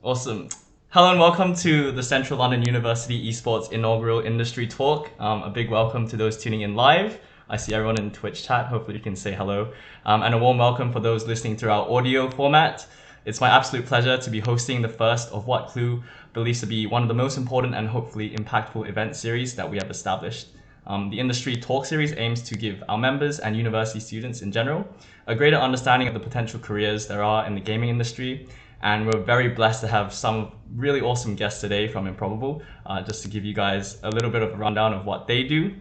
Awesome. Hello and welcome to the Central London University Esports inaugural industry talk. A big welcome to those tuning in live. I see everyone in Twitch chat. Hopefully you can say hello. And a warm welcome for those listening through our audio format. It's my absolute pleasure to be hosting the first of what Clue believes to be one of the most important and hopefully impactful event series that we have established. The industry talk series aims to give our members and university students in general a greater understanding of the potential careers there are in the gaming industry. And we're very blessed to have some really awesome guests today from Improbable, just to give you guys a little bit of a rundown of what they do.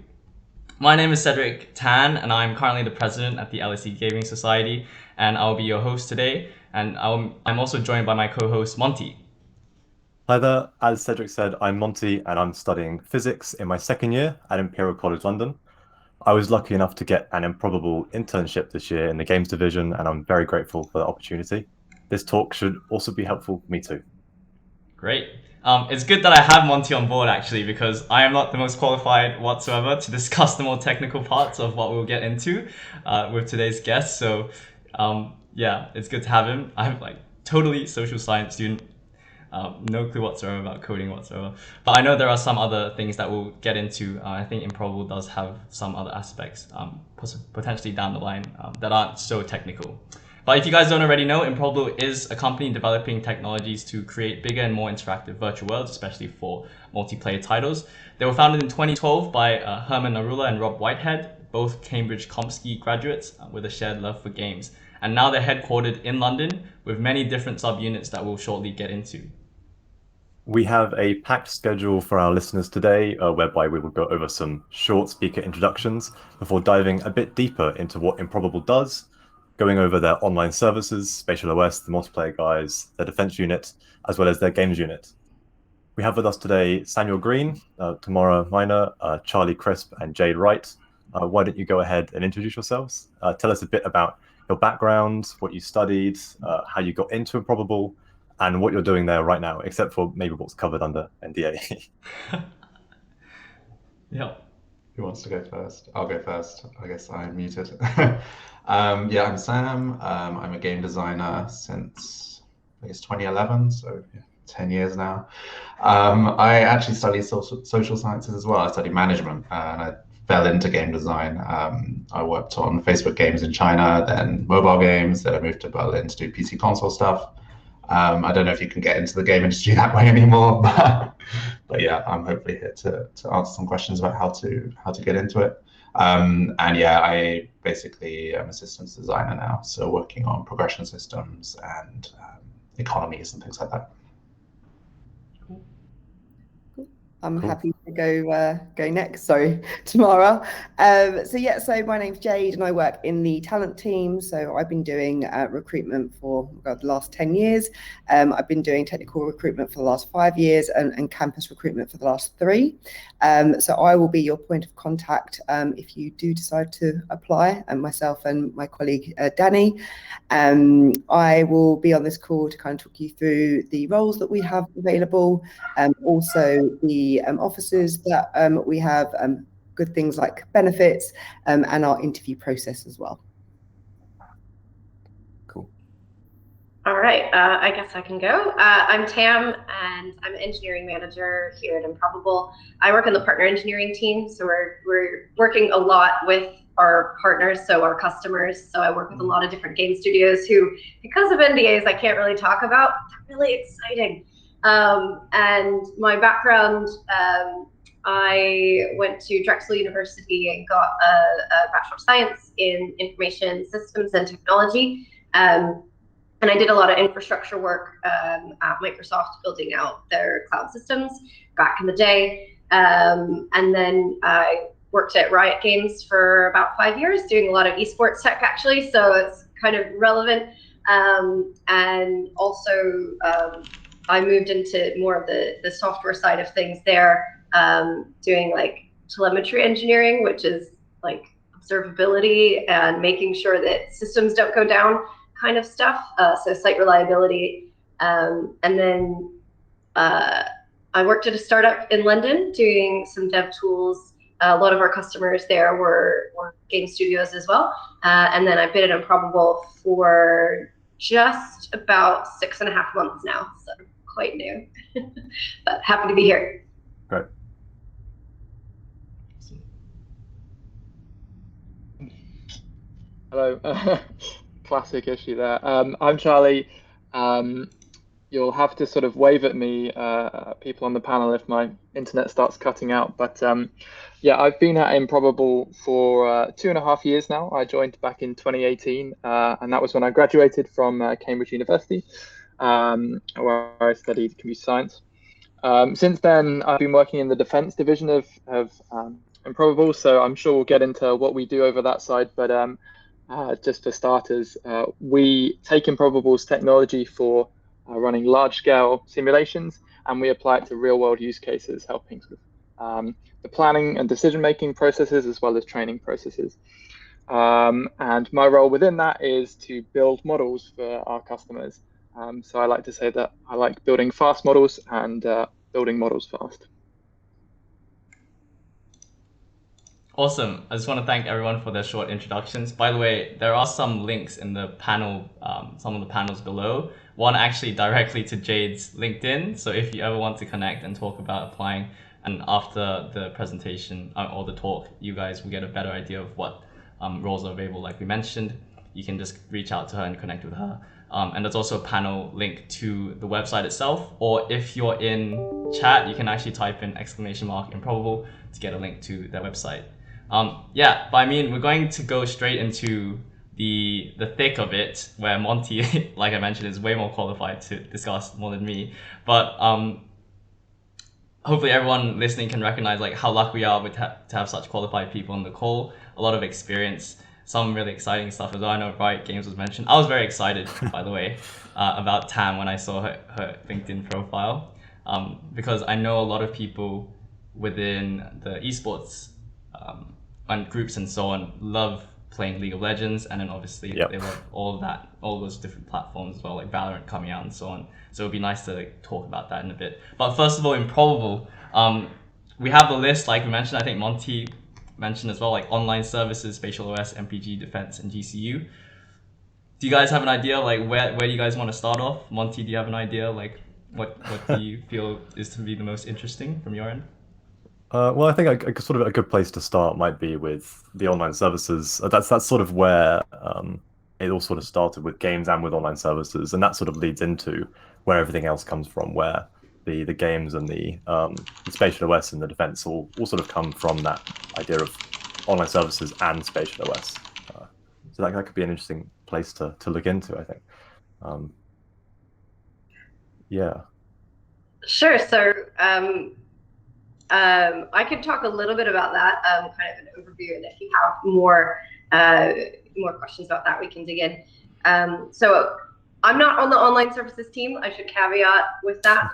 My name is Cedric Tan, and I'm currently the president at the LSE Gaming Society, and I'll be your host today. And I'm also joined by my co-host, Monty. Hi there. As Cedric said, I'm Monty and I'm studying physics in my second year at Imperial College London. I was lucky enough to get an Improbable internship this year in the games division, and I'm very grateful for the opportunity. This talk should also be helpful for me too. Great. It's good that I have Monty on board actually, because I am not the most qualified whatsoever to discuss the more technical parts of what we'll get into with today's guest. So yeah, it's good to have him. I'm like totally social science student. No clue whatsoever about coding whatsoever. But I know there are some other things that we'll get into. I think Improbable does have some other aspects potentially down the line that aren't so technical. But if you guys don't already know, Improbable is a company developing technologies to create bigger and more interactive virtual worlds, especially for multiplayer titles. They were founded in 2012 by Herman Narula and Rob Whitehead, both Cambridge CompSci graduates with a shared love for games. And now they're headquartered in London with many different subunits that we'll shortly get into. We have a packed schedule for our listeners today, whereby we will go over some short speaker introductions before diving a bit deeper into what Improbable does, going over their online services, Spatial OS, the multiplayer guys, their defense unit, as well as their games unit. We have with us today Samuel Green, Tamara Miner, Charlie Crisp, and Jade Wright. Why don't you go ahead and introduce yourselves? Tell us a bit about your background, what you studied, how you got into Improbable, and what you're doing there right now, except for maybe what's covered under NDA. Yeah. Who wants to go first? I'll go first. I guess I'm muted. Yeah, I'm Sam. I'm a game designer since I guess 2011, so yeah, 10 years now. I actually studied social sciences as well. I studied management and I fell into game design. I worked on Facebook games in China, then mobile games. Then I moved to Berlin to do PC console stuff. I don't know if you can get into the game industry that way anymore, but yeah, I'm hopefully here to answer some questions about how to get into it. And yeah, I basically am a systems designer now, so working on progression systems and economies and things like that. I'm Cool. happy to go next. Sorry, Tamara. So my name's Jade and I work in the talent team. So I've been doing recruitment for the last 10 years. I've been doing technical recruitment for the last 5 years and campus recruitment for the last 3. So I will be your point of contact if you do decide to apply, and myself and my colleague Danny. I will be on this call to kind of talk you through the roles that we have available, also the offices that we have, good things like benefits, and our interview process as well. Cool. All right, I guess I can go. I'm Tam, and I'm an engineering manager here at Improbable. I work in the partner engineering team, so we're working a lot with our partners, so our customers. So I work with a lot of different game studios who, because of NDAs, I can't really talk about. They're really exciting. And my background, I went to Drexel University and got a Bachelor of Science in Information Systems and Technology. And I did a lot of infrastructure work at Microsoft, building out their cloud systems back in the day. And then I worked at Riot Games for about 5 years, doing a lot of esports tech actually, so it's kind of relevant. And also I moved into more of the software side of things there, doing like telemetry engineering, which is like observability and making sure that systems don't go down kind of stuff, so site reliability. And then I worked at a startup in London doing some dev tools. A lot of our customers there were game studios as well. And then I've been at Improbable for just about 6.5 months now, so quite new, but happy to be here. Great. Hello. Classic issue there. I'm Charlie. You'll have to sort of wave at me, people on the panel, if my internet starts cutting out. But yeah, I've been at Improbable for 2.5 years now. I joined back in 2018, and that was when I graduated from Cambridge University, where I studied computer science. Since then, I've been working in the defense division of Improbable, so I'm sure we'll get into what we do over that side. But just for starters, we take Improbable's technology for running large-scale simulations, and we apply it to real-world use cases, helping sort of the planning and decision-making processes as well as training processes. And my role within that is to build models for our customers. So I like to say that I like building fast models and building models fast. Awesome. I just want to thank everyone for their short introductions. By the way, there are some links in the panel, some of the panels below. One actually directly to Jade's LinkedIn. So if you ever want to connect and talk about applying, and after the presentation or the talk, you guys will get a better idea of what roles are available. Like we mentioned, you can just reach out to her and connect with her. And there's also a panel link to the website itself. Or if you're in chat, you can actually type in !Improbable to get a link to their website. Yeah, but I mean, we're going to go straight into the thick of it, where Monty, like I mentioned, is way more qualified to discuss more than me. But hopefully everyone listening can recognize like how lucky we are to have such qualified people on the call, a lot of experience, some really exciting stuff as well. I know Riot Games was mentioned. I was very excited, by the way, about Tam when I saw her LinkedIn profile, because I know a lot of people within the esports and groups and so on love playing League of Legends, and then obviously they love all of that, all those different platforms as well, like Valorant coming out and so on. So it'd be nice to talk about that in a bit. But first of all, Improbable, we have the list, like we mentioned. I think Monty mentioned as well, like online services, spatial OS, MPG, defense, and GCU. Do you guys have an idea, like where do you guys want to start off? Monty, do you have an idea, like what do you feel is to be the most interesting from your end? Well, I think a sort of a good place to start might be with the online services. That's sort of where it all sort of started with games and with online services, and that sort of leads into where everything else comes from, where the games and the spatial OS and the defense all sort of come from that idea of online services and spatial OS. So that could be an interesting place to look into, I think. Yeah. Sure. So I could talk a little bit about that, kind of an overview, and if you have more questions about that, we can dig in. So I'm not on the online services team. I should caveat with that.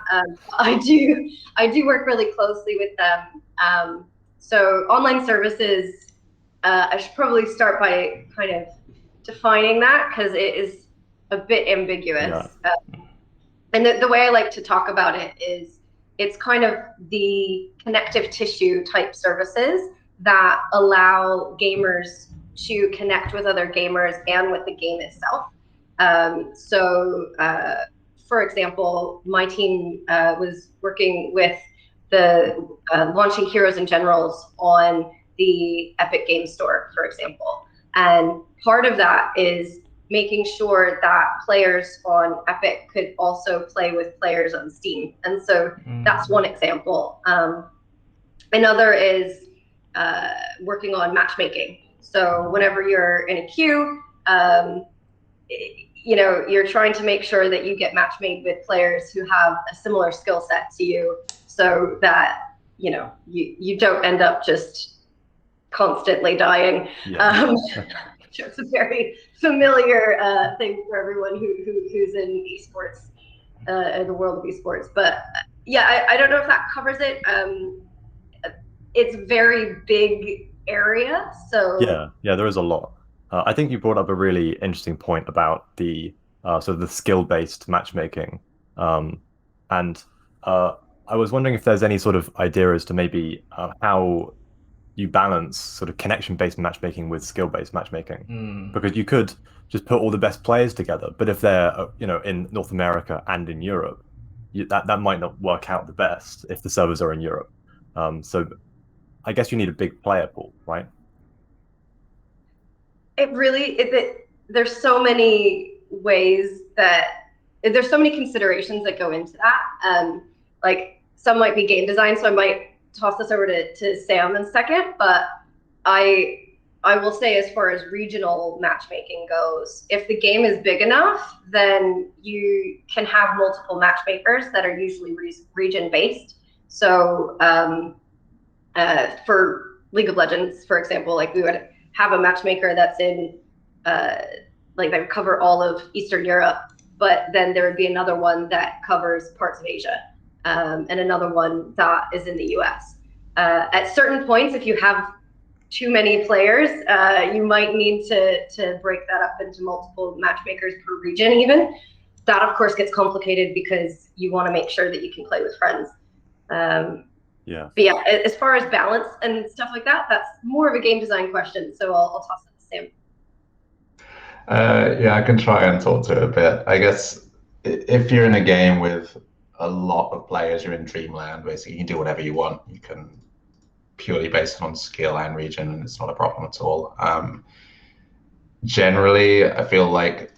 I do work really closely with them. So online services, I should probably start by kind of defining that, because it is a bit ambiguous. Yeah. And the way I like to talk about it is it's kind of the connective tissue type services that allow gamers to connect with other gamers and with the game itself. So, for example, my team was working with the launching Heroes and Generals on the Epic Game Store, for example. And part of that is making sure that players on Epic could also play with players on Steam. And so that's one example. Another is working on matchmaking. So whenever you're in a queue, you're trying to make sure that you get matchmade with players who have a similar skill set to you, so that you don't end up just constantly dying. Yeah. It's a very familiar thing for everyone who's in esports, in the world of esports. But yeah, I don't know if that covers it. It's a very big area, so yeah, there is a lot. I think you brought up a really interesting point about the sort of the skill-based matchmaking, and I was wondering if there's any sort of idea as to maybe how you balance sort of connection-based matchmaking with skill-based matchmaking, because you could just put all the best players together, but if they're in North America and in Europe, that might not work out the best if the servers are in Europe. So I guess you need a big player pool, right? There's so many ways there's so many considerations that go into that. Like some might be game design, so I might toss this over to Sam in a second, but I will say, as far as regional matchmaking goes, if the game is big enough, then you can have multiple matchmakers that are usually region-based. So for League of Legends, for example, like we would have a matchmaker that's in, like they would cover all of Eastern Europe, but then there would be another one that covers parts of Asia, and another one that is in the US. At certain points, if you have too many players, you might need to break that up into multiple matchmakers per region even. That, of course, gets complicated because you want to make sure that you can play with friends. Yeah. But yeah, as far as balance and stuff like that, that's more of a game design question. So I'll toss it to Sam. Yeah, I can try and talk to it a bit. I guess if you're in a game with a lot of players, you're in dreamland. Basically, you can do whatever you want. You can purely based on skill and region, and it's not a problem at all. Generally, I feel like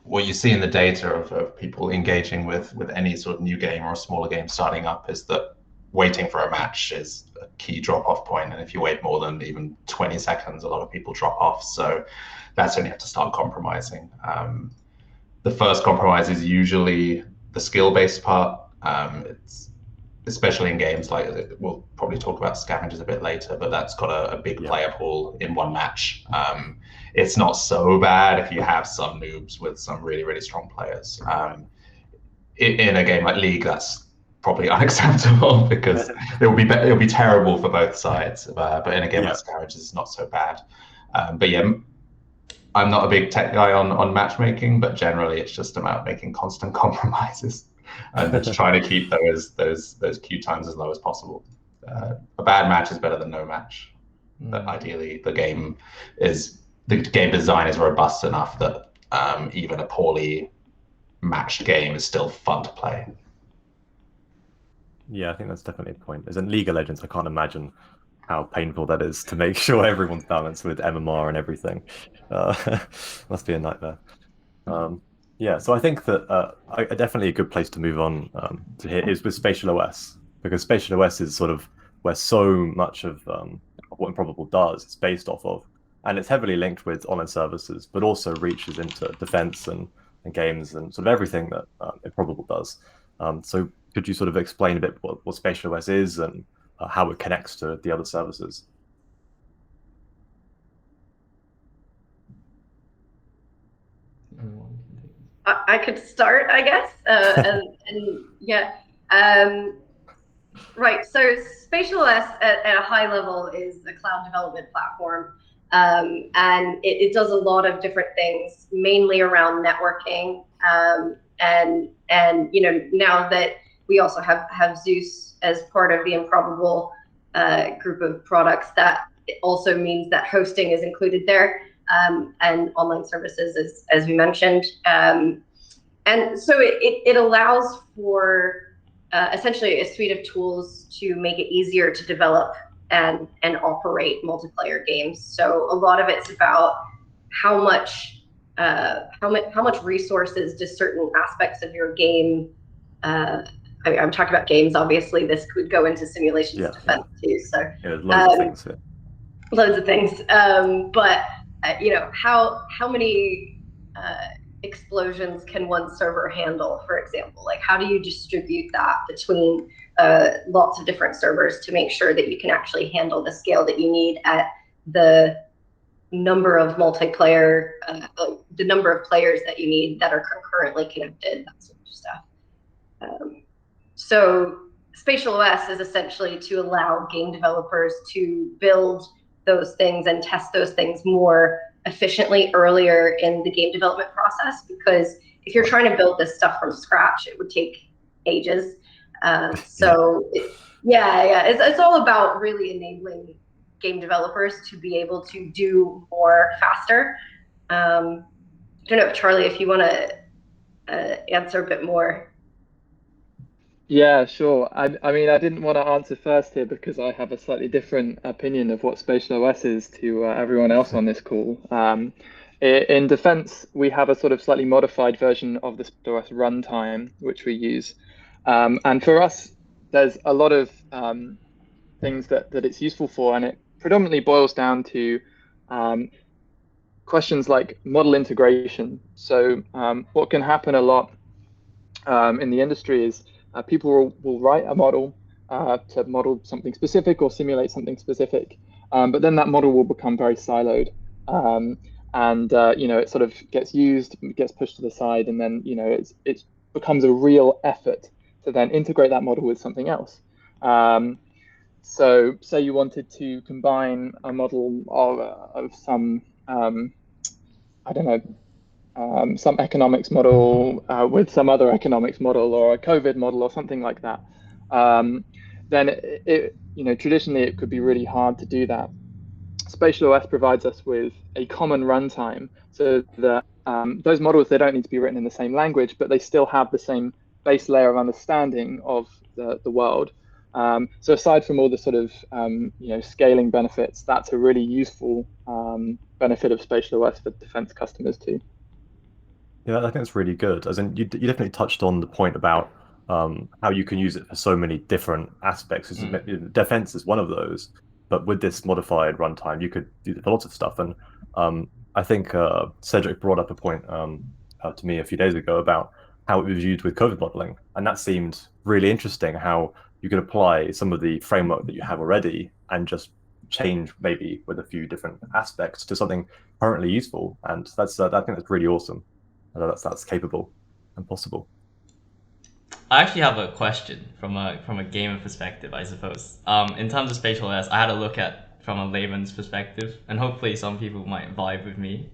what you see in the data of people engaging with any sort of new game or a smaller game starting up is that waiting for a match is a key drop-off point, and if you wait more than even 20 seconds, a lot of people drop off. So that's when you have to start compromising. The first compromise is usually the skill-based part. It's especially in games like, we'll probably talk about scavengers a bit later, but that's got a big player pool in one match. It's not so bad if you have some noobs with some really, really strong players. In a game like League, that's probably unacceptable because it'll be terrible for both sides. But in a game like Scavengers, it's not so bad. But yeah, I'm not a big tech guy on matchmaking, but generally it's just about making constant compromises and just trying to keep those queue times as low as possible. A bad match is better than no match. But ideally, the game design is robust enough that even a poorly matched game is still fun to play. Yeah, I think that's definitely a point. As in League of Legends, I can't imagine how painful that is to make sure everyone's balanced with MMR and everything. Must be a nightmare. Yeah, so I think that definitely a good place to move on to here is with Spatial OS, because Spatial OS is sort of where so much of what Improbable does is based off of, and it's heavily linked with online services, but also reaches into defense and games and sort of everything that Improbable does. So could you sort of explain a bit what Spatial OS is and how it connects to the other services? I could start, I guess, and yeah. Right, so Spatial OS at a high level is a cloud development platform, and it does a lot of different things, mainly around networking, and you know, now that we also have Zeus as part of the Improbable group of products, that also means that hosting is included there, and online services, as we mentioned, and so it allows for essentially a suite of tools to make it easier to develop and operate multiplayer games. So a lot of it's about how much resources do certain aspects of your game. I'm talking about games. Obviously, this could go into simulations of defense too. So loads of things. Loads of things. But you know, how many explosions can one server handle, for example? Like, how do you distribute that between lots of different servers to make sure that you can actually handle the scale that you need at the number of multiplayer, the number of players that you need that are concurrently connected, that sort of stuff. So Spatial OS is essentially to allow game developers to build those things and test those things more efficiently earlier in the game development process, because if you're trying to build this stuff from scratch, it would take ages. So it's all about really enabling game developers to be able to do more faster. I don't know, Charlie, if you want to answer a bit more. Yeah, sure. I mean, I didn't want to answer first here because I have a slightly different opinion of what Spatial OS is to everyone else on this call. In defense, we have a sort of slightly modified version of the Spatial OS runtime, which we use. And for us, there's a lot of things that it's useful for, and it predominantly boils down to questions like model integration. So what can happen a lot in the industry is people will write a model to model something specific or simulate something specific, but then that model will become very siloed, and it sort of gets used, gets pushed to the side, and then it becomes a real effort to then integrate that model with something else. So say you wanted to combine a model of some I don't know, some economics model with some other economics model or a COVID model or something like that, then traditionally it could be really hard to do that. Spatial OS provides us with a common runtime so that those models, they don't need to be written in the same language, but they still have the same base layer of understanding of the world. So aside from all the sort of scaling benefits, that's a really useful benefit of Spatial OS for defense customers too. Yeah, I think that's really good. As in, you definitely touched on the point about how you can use it for so many different aspects. Defense is one of those, but with this modified runtime, you could do it for lots of stuff. And I think Cedric brought up a point to me a few days ago about how it was used with COVID modeling, and that seemed really interesting. How you could apply some of the framework that you have already and just change maybe with a few different aspects to something currently useful, and that's I think that's really awesome. That's capable and possible. I actually have a question from a gamer perspective, I suppose. In terms of Spatial OS, I had a look at from a layman's perspective, and hopefully some people might vibe with me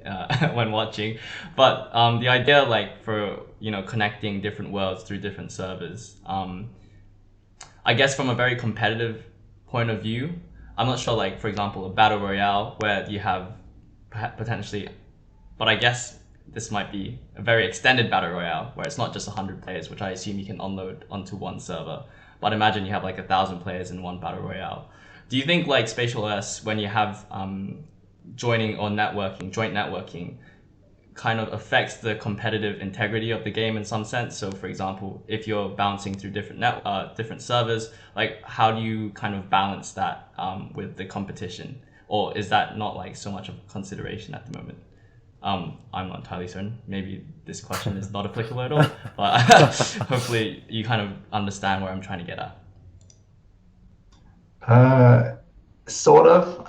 when watching. But the idea, like for connecting different worlds through different servers, I guess from a very competitive point of view, I'm not sure. Like for example, a battle royale where you have potentially, but I guess this might be a very extended battle royale where it's not just 100 players, which I assume you can unload onto one server. But imagine you have like 1,000 players in one battle royale. Do you think like Spatial OS, when you have joining or joint networking, kind of affects the competitive integrity of the game in some sense? So for example, if you're bouncing through different servers, like how do you kind of balance that with the competition? Or is that not like so much of a consideration at the moment? I'm not entirely certain. Maybe this question is not applicable at all, but hopefully you kind of understand where I'm trying to get at. Sort of.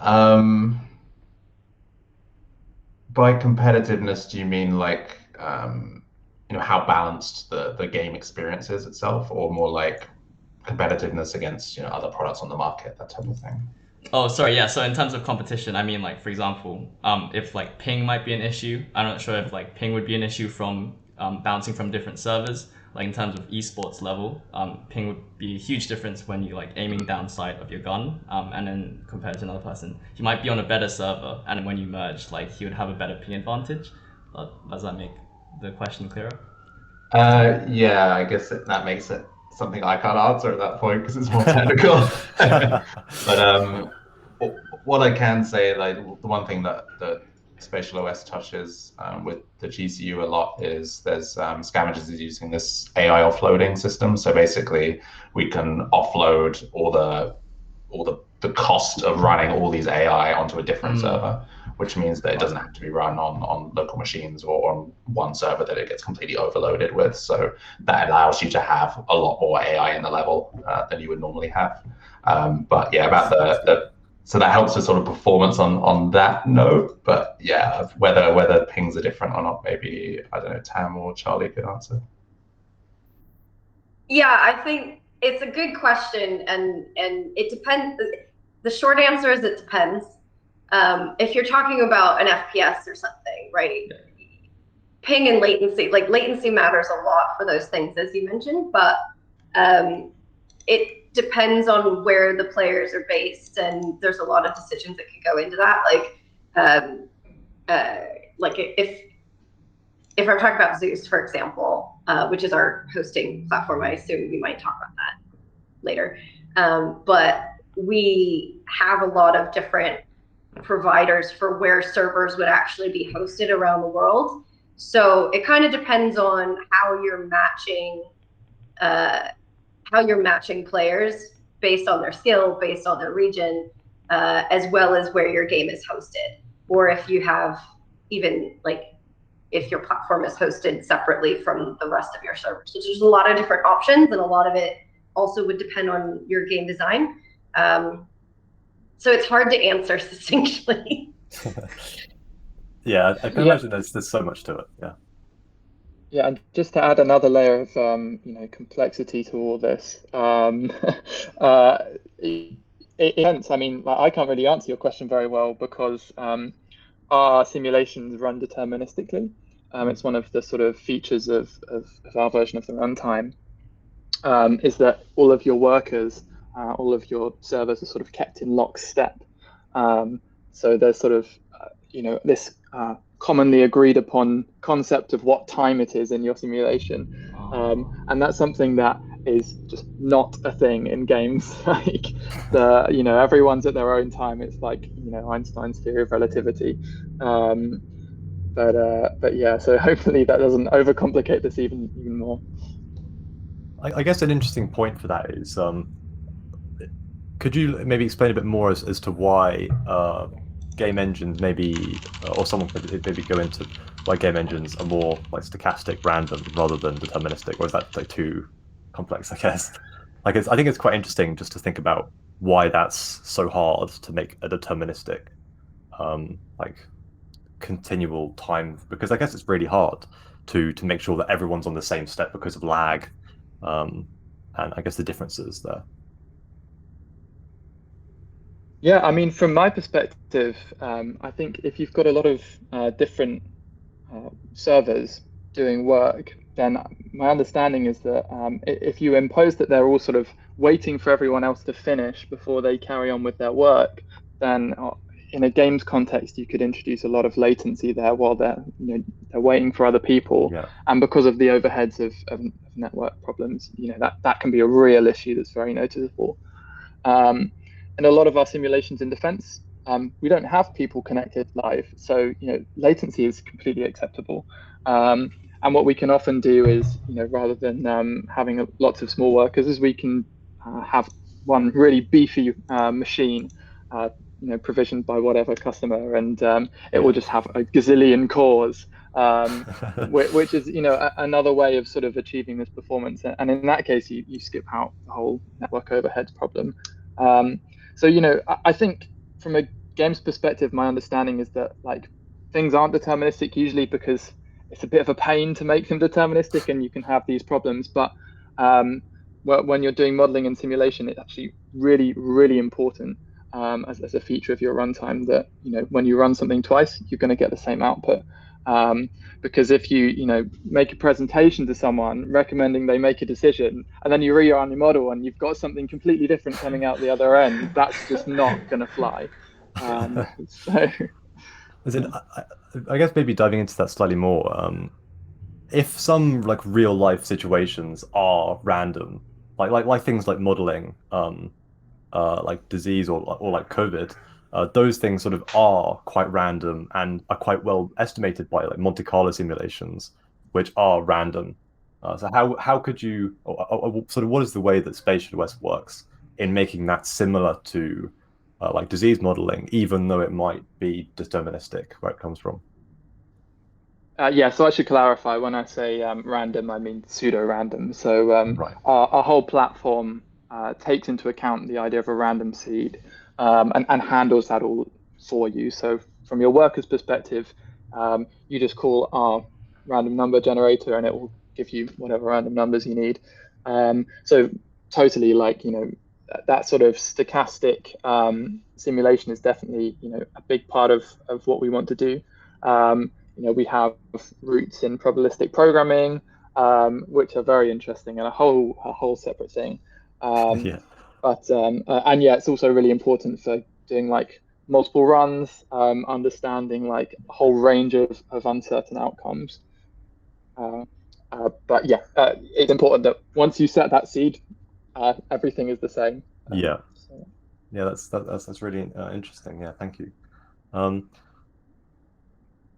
By competitiveness, do you mean like how balanced the game experience is itself, or more like competitiveness against other products on the market, that type of thing? Oh, sorry. Yeah. So in terms of competition, I mean, like for example, if like ping might be an issue, I'm not sure if like ping would be an issue from bouncing from different servers. Like in terms of esports level, ping would be a huge difference when you like aiming down sight of your gun, and then compared to another person, he might be on a better server, and when you merge, like he would have a better ping advantage. Does that make the question clearer? Yeah, I guess that makes it something I can't answer at that point because it's more technical. But what I can say, like the one thing that Spatial OS touches with the GCU a lot is there's Scavengers is using this AI offloading system. So basically, we can offload all the cost of running all these AI onto a different server, which means that it doesn't have to be run on local machines or on one server that it gets completely overloaded with. So that allows you to have a lot more AI in the level than you would normally have. But yeah, about so that helps with sort of performance on that note. But yeah, whether pings are different or not, maybe, I don't know, Tam or Charlie could answer. Yeah, I think it's a good question, and it depends. The short answer is it depends. If you're talking about an FPS or something, right? Ping and latency, like latency matters a lot for those things, as you mentioned, but it depends on where the players are based, and there's a lot of decisions that could go into that. Like if I'm talking about Zeus, for example, which is our hosting platform, I assume we might talk about later. But we have a lot of different providers for where servers would actually be hosted around the world. So it kind of depends on how you're matching players based on their skill, based on their region, as well as where your game is hosted, or if you have even like if your platform is hosted separately from the rest of your servers. So there's a lot of different options, and a lot of it also would depend on your game design. So it's hard to answer succinctly. Yeah, I can imagine there's so much to it. Yeah. Yeah, and just to add another layer of complexity to all this, I mean, like, I can't really answer your question very well because our simulations run deterministically. It's one of the sort of features of our version of the runtime, is that all of your workers, all of your servers are sort of kept in lockstep. So there's sort of, this commonly agreed upon concept of what time it is in your simulation. And that's something that is just not a thing in games. Like everyone's at their own time. It's like, Einstein's theory of relativity. But yeah, so hopefully that doesn't overcomplicate this even more. I guess an interesting point for that is, could you maybe explain a bit more as to why game engines maybe, or someone could maybe go into why game engines are more like stochastic, random, rather than deterministic, or is that like too complex, I guess? Like, I think it's quite interesting just to think about why that's so hard to make a deterministic, like continual time, because I guess it's really hard to make sure that everyone's on the same step because of lag, and I guess the differences there. Yeah, I mean, from my perspective, I think if you've got a lot of different servers doing work, then my understanding is that if you impose that they're all sort of waiting for everyone else to finish before they carry on with their work, then in a games context, you could introduce a lot of latency there while they're waiting for other people. Yeah. And because of the overheads of network problems, that can be a real issue that's very noticeable. And a lot of our simulations in defense, we don't have people connected live. So, latency is completely acceptable. And what we can often do is, rather than having lots of small workers, is we can have one really beefy machine, provisioned by whatever customer, and it will just have a gazillion cores, which is, another way of sort of achieving this performance. And in that case, you skip out the whole network overheads problem. So, I think from a games perspective, my understanding is that like things aren't deterministic usually because it's a bit of a pain to make them deterministic, and you can have these problems. But when you're doing modeling and simulation, it's actually really, really important as a feature of your runtime that when you run something twice, you're going to get the same output. Because if you make a presentation to someone recommending they make a decision, and then you rerun your model and you've got something completely different coming out the other end, that's just not going to fly. So, I guess maybe diving into that slightly more. If some like real life situations are random, like things like modeling, like disease or like COVID, those things sort of are quite random and are quite well estimated by like Monte Carlo simulations, which are random. So how could you, or sort of what is the way that Spatial OS works in making that similar to like disease modeling, even though it might be deterministic where it comes from? yeah, so I should clarify, when I say random, I mean pseudo-random. So Right. our whole platform takes into account the idea of a random seed, and handles that all for you. So from your worker's perspective, you just call our random number generator and it will give you whatever random numbers you need. So totally, like, that sort of stochastic simulation is definitely, a big part of what we want to do. We have roots in probabilistic programming, which are very interesting and a whole separate thing. Yeah. But and yeah, it's also really important for doing like multiple runs, understanding like a whole range of uncertain outcomes. But yeah, it's important that once you set that seed, everything is the same. Yeah. So. Yeah, that's really interesting. Yeah, thank you.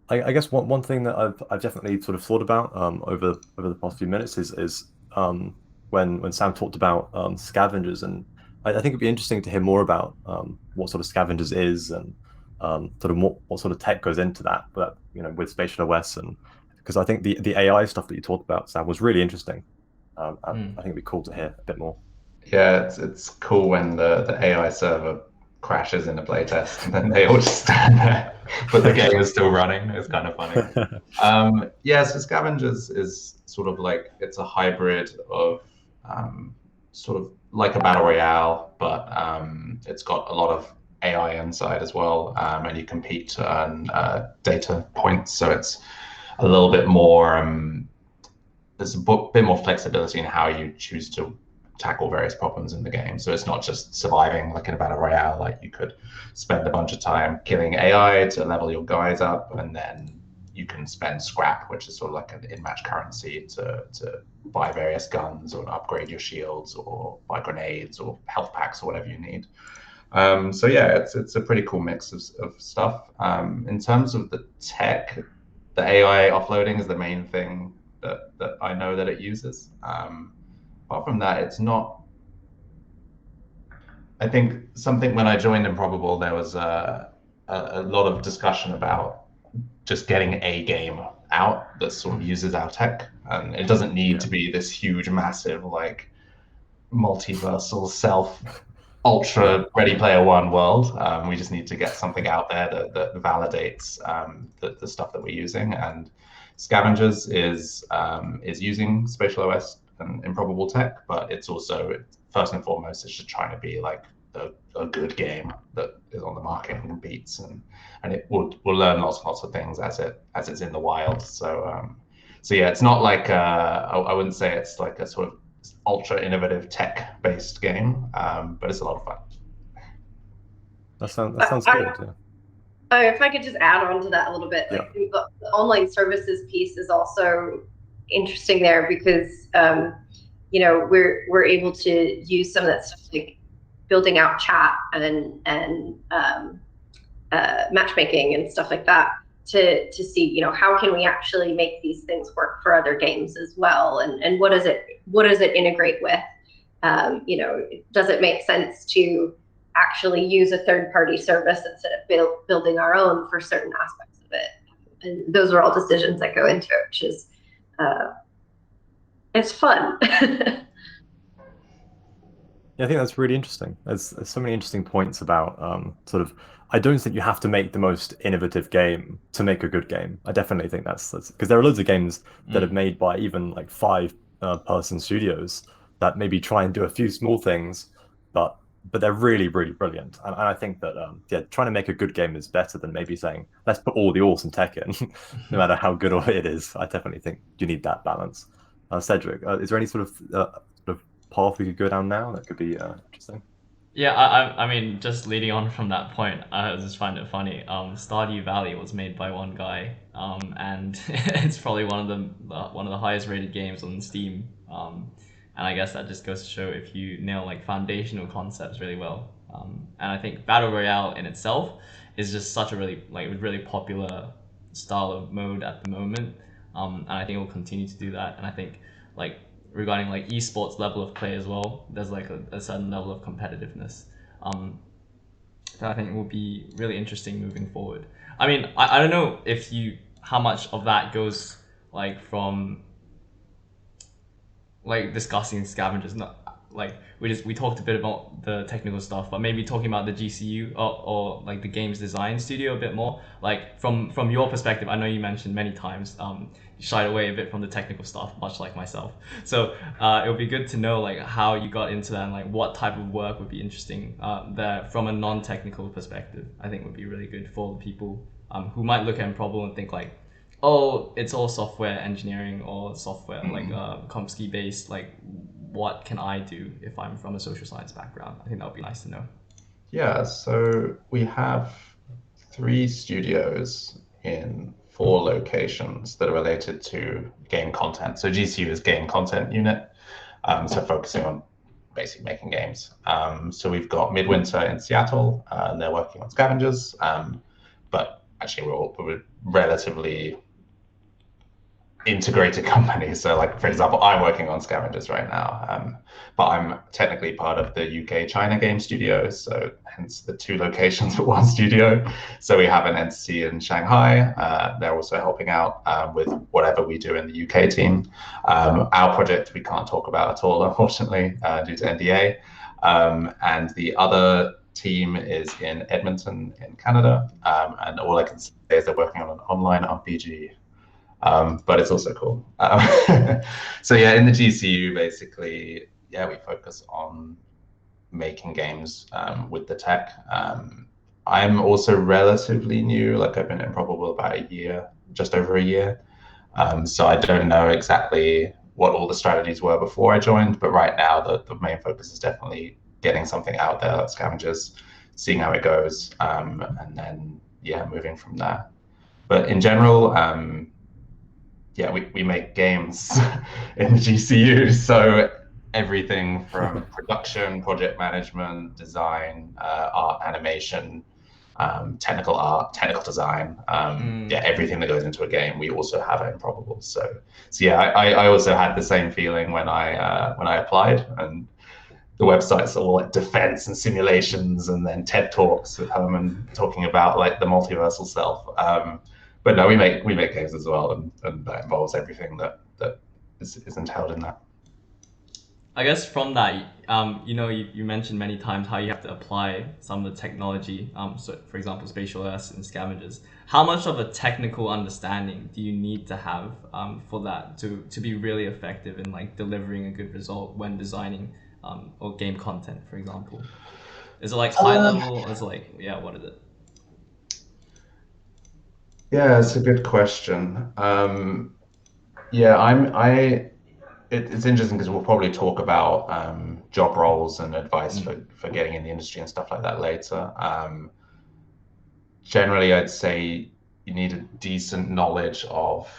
I guess one thing that I've definitely sort of thought about over the past few minutes is when Sam talked about scavengers, and I think it'd be interesting to hear more about what sort of scavengers is, and sort of what sort of tech goes into that, but with spatial OS, and because I think the AI stuff that you talked about, Sam, was really interesting. I think it'd be cool to hear a bit more. Yeah, it's cool when the AI server crashes in a playtest and then they all just stand there, but the game is still running. It's kind of funny. Yeah, so Scavengers is sort of like, it's a hybrid of sort of like a battle royale, but it's got a lot of AI inside as well, and you compete to earn data points. So it's a little bit more. There's a bit more flexibility in how you choose to tackle various problems in the game. So it's not just surviving like in a battle royale. Like you could spend a bunch of time killing AI to level your guys up, and then you can spend scrap, which is sort of like an in-match currency, to buy various guns or upgrade your shields or buy grenades or health packs or whatever you need. So yeah, it's a pretty cool mix of stuff. In terms of the tech, the AI offloading is the main thing that I know that it uses. Apart from that, it's not. I think something when I joined Improbable, there was a lot of discussion about just getting a game out that sort of uses our tech, and it doesn't need to be this huge, massive, like multiversal self ultra Ready Player One world. We just need to get something out there that validates the stuff that we're using. And Scavengers is using Spatial OS and Improbable tech, but it's also first and foremost it's just trying to be like a good game that is on the market and competes, and it will learn lots and lots of things as it's in the wild. So yeah, it's not like I wouldn't say it's like a sort of ultra innovative tech based game, but it's a lot of fun. That sounds good. Yeah. If I could just add on to that a little bit, like the online services piece is also interesting there because we're able to use some of that stuff like building out chat and matchmaking and stuff like that to see how can we actually make these things work for other games as well, and what does it integrate with. Does it make sense to actually use a third-party service instead of building our own for certain aspects of it? And those are all decisions that go into it, which is it's fun. Yeah, I think that's really interesting. There's so many interesting points about sort of. I don't think you have to make the most innovative game to make a good game. I definitely think that's because there are loads of games that are made by even like 5-person studios that maybe try and do a few small things, but they're really, really brilliant. And I think that trying to make a good game is better than maybe saying let's put all the awesome tech in, no matter how good it is. I definitely think you need that balance. Cedric, is there any sort of path we could go down now that could be interesting? Yeah, I mean, just leading on from that point, I just find it funny. Stardew Valley was made by one guy, and it's probably one of the highest rated games on Steam. And I guess that just goes to show if you nail like foundational concepts really well. And I think Battle Royale in itself is just such a really popular style of mode at the moment. And I think it will continue to do that. And I think like regarding like esports level of play as well, there's like a certain level of competitiveness that I think will be really interesting moving forward. I mean, I don't know how much of that goes like from like discussing scavengers, not like we talked a bit about the technical stuff, but maybe talking about the GCU or like the games design studio a bit more. Like from your perspective, I know you mentioned many times you shied away a bit from the technical stuff, much like myself. So it would be good to know like how you got into that and like what type of work would be interesting there from a non-technical perspective. I think would be really good for the people who might look at Improbable and think like, oh, it's all software engineering or software like comp ski based. Like, what can I do if I'm from a social science background? I think that would be nice to know. Yeah, so we have 3 studios in 4 locations that are related to game content. So GCU is game content unit, so focusing on basically making games. So we've got Midwinter in Seattle, and they're working on Scavengers. But actually, we're relatively integrated companies. So, like for example, I'm working on Scavengers right now, but I'm technically part of the UK China game studio. So hence the 2 locations for 1 studio. So we have an entity in Shanghai. They're also helping out with whatever we do in the UK team. Our project we can't talk about at all, unfortunately, due to NDA. And the other team is in Edmonton in Canada. And all I can say is they're working on an online RPG. But it's also cool. So yeah, in the GCU, basically, yeah, we focus on making games with the tech. I'm also relatively new, like I've been in Improbable about a year, just over a year. So I don't know exactly what all the strategies were before I joined, but right now the main focus is definitely getting something out there like Scavengers, seeing how it goes, and then yeah, moving from there. But in general, yeah, we make games in the GCU. So everything from production, project management, design, art, animation, technical design, yeah, everything that goes into a game, we also have at Improbable. So yeah, I also had the same feeling when I applied, and the websites are all like defense and simulations, and then TED Talks with Herman talking about like the multiversal self. But no, we make games as well, and that involves everything that is entailed in that. I guess from that, you mentioned many times how you have to apply some of the technology. So for example, spatial alerts and scavengers. How much of a technical understanding do you need to have for that to be really effective in like delivering a good result when designing or game content, for example? Is it like high level? Or is it like, yeah, what is it? Yeah, it's a good question. Yeah, it's interesting because we'll probably talk about job roles and advice for getting in the industry and stuff like that later. Generally, I'd say you need a decent knowledge of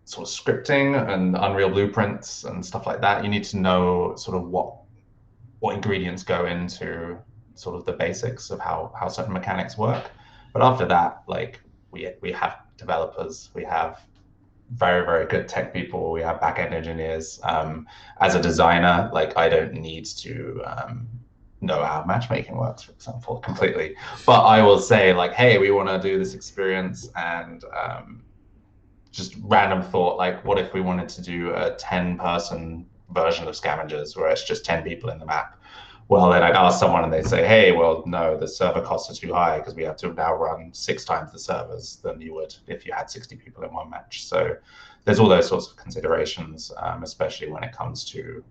sort of scripting and Unreal blueprints and stuff like that. You need to know sort of what ingredients go into sort of the basics of how certain mechanics work. But after that, like we have developers, we have very, very good tech people, we have back-end engineers. As a designer, like I don't need to know how matchmaking works, for example, completely. But I will say like, hey, we want to do this experience, and just random thought, like what if we wanted to do a 10-person version of Scavengers where it's just 10 people in the map? Well, then I'd ask someone and they'd say, hey, well, no, the server costs are too high because we have to now run 6 times the servers than you would if you had 60 people in one match. So there's all those sorts of considerations, especially when it comes to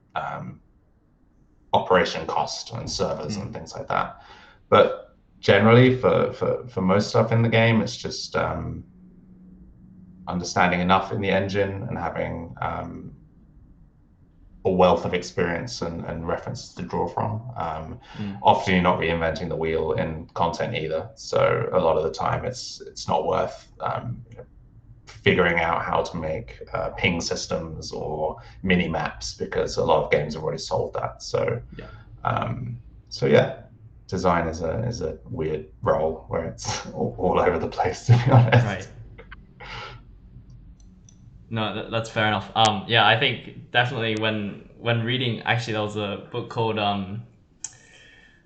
operation cost and servers and things like that. But generally, for most stuff in the game, it's just understanding enough in the engine and having a wealth of experience and references to draw from. Often you're not reinventing the wheel in content either. So a lot of the time it's not worth figuring out how to make ping systems or mini maps, because a lot of games have already solved that. So yeah, design is a weird role where it's all over the place, to be honest. Right. No, that's fair enough. Yeah, I think definitely when reading, actually there was a book called Blood,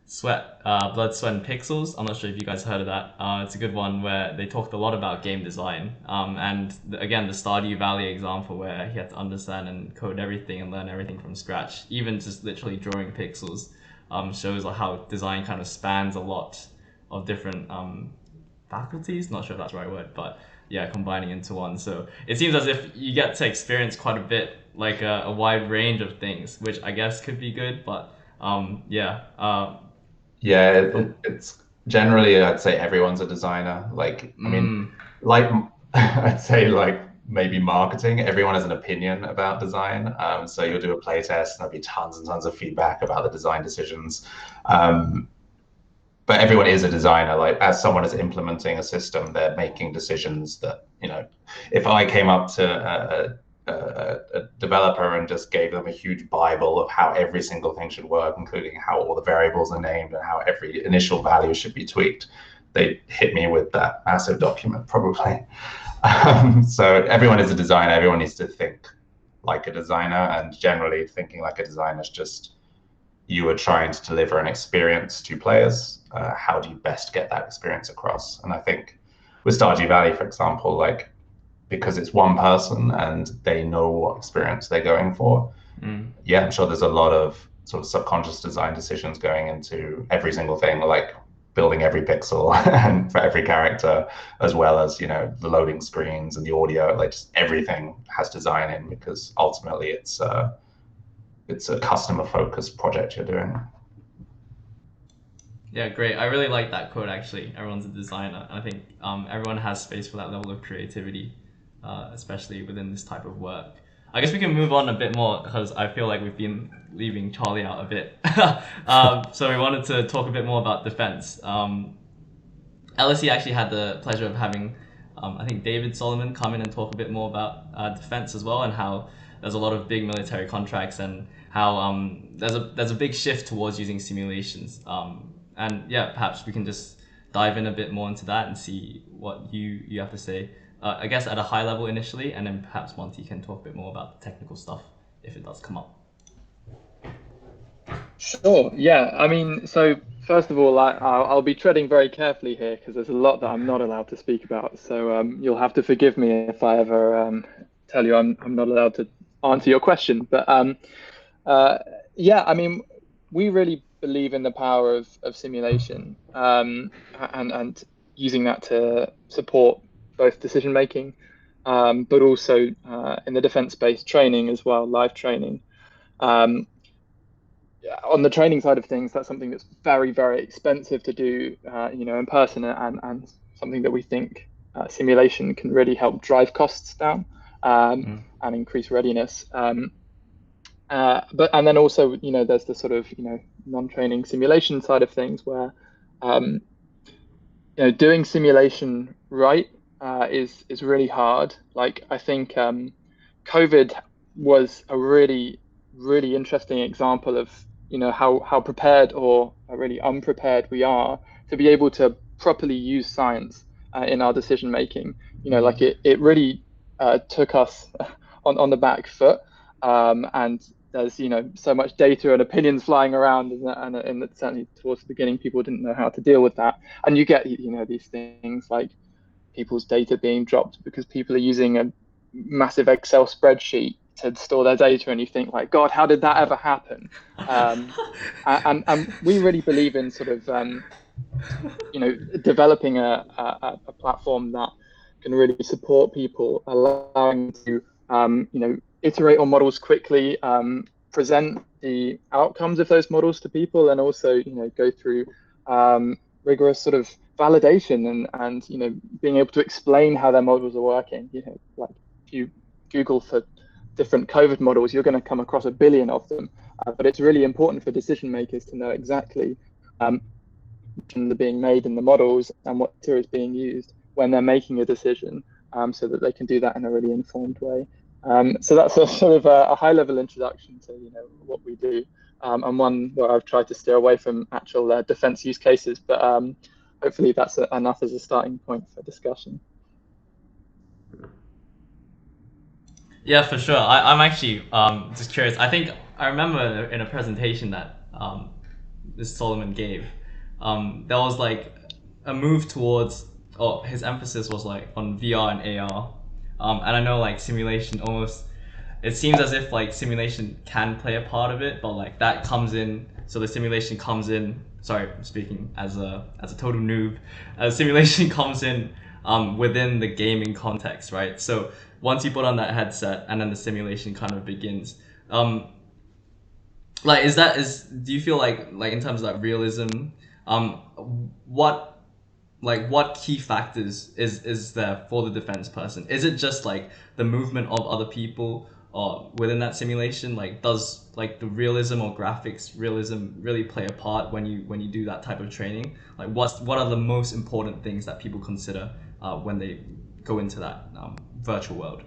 Sweat and Pixels. I'm not sure if you guys heard of that. It's a good one where they talked a lot about game design. And again, the Stardew Valley example where he had to understand and code everything and learn everything from scratch, even just literally drawing pixels, shows like how design kind of spans a lot of different faculties. Not sure if that's the right word, but yeah, combining into one. So it seems as if you get to experience quite a bit, like a wide range of things, which I guess could be good, but it's generally, I'd say everyone's a designer. Like, I mean, like I'd say like maybe marketing, everyone has an opinion about design. So you'll do a play test and there'll be tons and tons of feedback about the design decisions. But everyone is a designer. Like as someone is implementing a system, they're making decisions that, if I came up to a developer and just gave them a huge Bible of how every single thing should work, including how all the variables are named and how every initial value should be tweaked, they'd hit me with that massive document probably. So everyone is a designer. Everyone needs to think like a designer, and generally thinking like a designer is just, you are trying to deliver an experience to players. How do you best get that experience across? And I think with Stardew Valley, for example, like, because it's one person and they know what experience they're going for. Yeah, I'm sure there's a lot of sort of subconscious design decisions going into every single thing, like building every pixel and for every character, as well as, you know, the loading screens and the audio, like just everything has design in, because ultimately it's a customer focused project you're doing. Yeah, great. I really like that quote, actually. Everyone's a designer. I think everyone has space for that level of creativity, especially within this type of work. I guess we can move on a bit more, because I feel like we've been leaving Charlie out a bit. So we wanted to talk a bit more about defense. LSE actually had the pleasure of having, I think, David Solomon come in and talk a bit more about defense as well, and how there's a lot of big military contracts, and how there's a big shift towards using simulations. And yeah, perhaps we can just dive in a bit more into that and see what you have to say. I guess at a high level initially, and then perhaps Monty can talk a bit more about the technical stuff if it does come up. Sure. Yeah. I mean, so first of all, I'll be treading very carefully here, because there's a lot that I'm not allowed to speak about. So you'll have to forgive me if I ever tell you I'm not allowed to answer your question. But yeah, I mean, we really believe in the power of simulation, and using that to support both decision making, but also in the defense-based training as well, live training. On the training side of things, that's something that's very, very expensive to do, you know, in person, and something that we think simulation can really help drive costs down, and increase readiness. And then also, you know, there's the sort of, you know, non-training simulation side of things, where you know, doing simulation right is really hard. Like, I think COVID was a really, really interesting example of, you know, how prepared or really unprepared we are to be able to properly use science in our decision making. You know, like it really took us on the back foot, and there's, you know, so much data and opinions flying around, and certainly towards the beginning, people didn't know how to deal with that. And you get, you know, these things like people's data being dropped because people are using a massive Excel spreadsheet to store their data, and you think, like, God, how did that ever happen? And we really believe in sort of you know, developing a platform that can really support people, allowing them to you know, iterate on models quickly, present the outcomes of those models to people, and also, you know, go through rigorous sort of validation, and you know, being able to explain how their models are working. You know, like, if you Google for different COVID models, you're going to come across a billion of them. But it's really important for decision makers to know exactly are being made in the models and what data is being used when they're making a decision, so that they can do that in a really informed way. So that's a sort of a high-level introduction to, you know, what we do, and one where I've tried to steer away from actual defense use cases, but hopefully that's enough as a starting point for discussion. Yeah, for sure. I'm actually just curious. I think I remember in a presentation that this Solomon gave, there was like a move towards, or his emphasis was like on VR and AR. And I know, like, simulation almost, it seems as if like simulation can play a part of it, but like that comes in, so the simulation comes in, sorry, I'm speaking as a total noob, simulation comes in within the gaming context, right? So once you put on that headset and then the simulation kind of begins, like, do you feel like in terms of that realism, what key factors is there for the defense person? Is it just like the movement of other people or within that simulation? Like, does like the realism or graphics realism really play a part when you do that type of training? Like, what are the most important things that people consider when they go into that virtual world?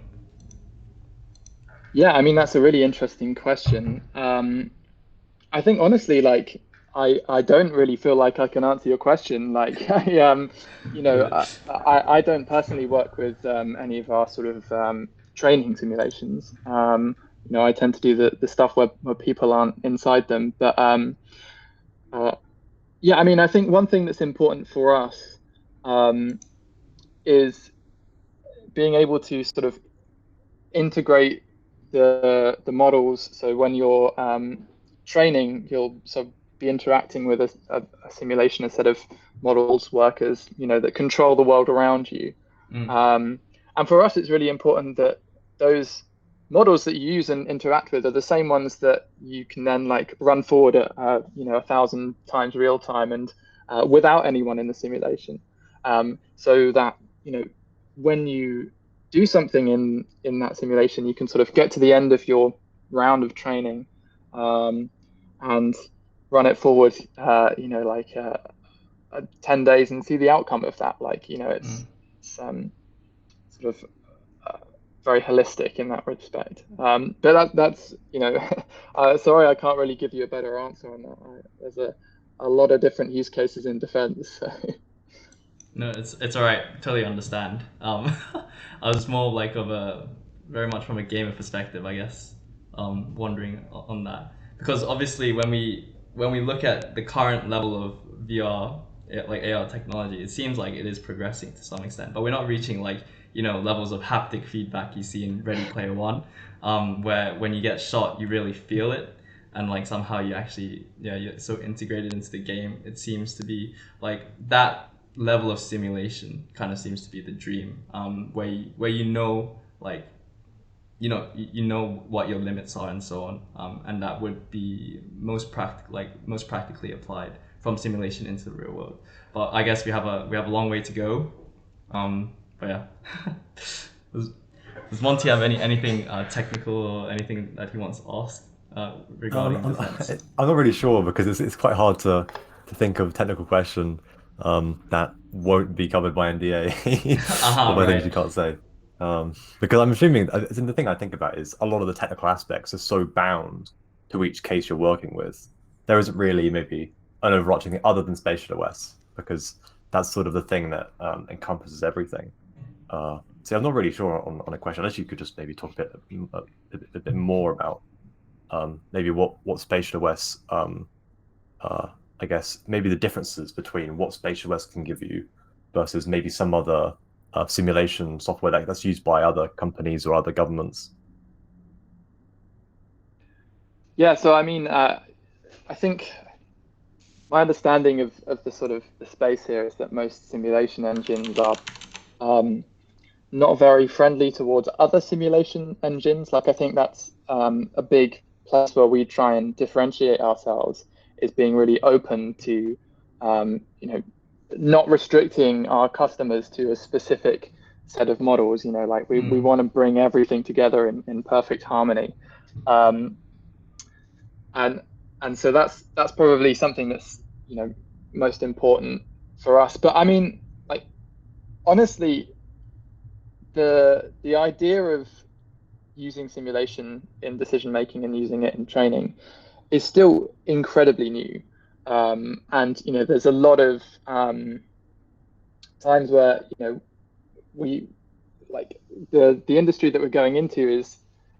Yeah, I mean that's a really interesting question. I think honestly, like I don't really feel like I can answer your question. Like you know, I don't personally work with any of our sort of training simulations. You know, I tend to do the stuff where people aren't inside them. But uh, yeah, I mean, I think one thing that's important for us um, is being able to sort of integrate the models. So when you're training, you'll sort of be interacting with a simulation, a set of models, workers, you know, that control the world around you. And for us, it's really important that those models that you use and interact with are the same ones that you can then like run forward at you know 1,000 times real time and without anyone in the simulation, so that you know when you do something in that simulation, you can sort of get to the end of your round of training and run it forward, you know, like 10 days and see the outcome of that. Like, you know, it's sort of uh, very holistic in that respect. But that's, you know, sorry, I can't really give you a better answer on that. There's a lot of different use cases in defense. So. No, it's all right. Totally understand. I was more like of a very much from a gamer perspective, I guess. Wondering on that because obviously when we look at the current level of VR, like AR technology, it seems like it is progressing to some extent, but we're not reaching like levels of haptic feedback you see in Ready Player One, where when you get shot, you really feel it. And like somehow you actually, you're so integrated into the game. It seems to be like that level of simulation kind of seems to be the dream, where you know like you know what your limits are and so on, and that would be most practically applied from simulation into the real world. But I guess we have a long way to go. But yeah. Does Monty have anything technical or anything that he wants to ask regarding defense? I'm not really sure because it's quite hard to think of a technical question that won't be covered by NDA or by things you Right. can't say. Because I'm assuming the thing I think about is a lot of the technical aspects are so bound to each case you're working with. There isn't really maybe an overarching thing other than spatial OS because that's sort of the thing that encompasses everything. See, I'm not really sure on a question. Unless you could just maybe talk a bit more about maybe what spatial OS, I guess maybe the differences between what spatial OS can give you versus maybe some other simulation software that's used by other companies or other governments. Yeah, so I mean, I think my understanding of the sort of the space here is that most simulation engines are not very friendly towards other simulation engines. Like I think that's a big place where we try and differentiate ourselves is being really open to, you know, not restricting our customers to a specific set of models. You know, like we want to bring everything together in perfect harmony. Um, and and so that's probably something that's you know most important for us. But I mean, like honestly, the idea of using simulation in decision making and using it in training is still incredibly new. And you know, there's a lot of times where you know we like the industry that we're going into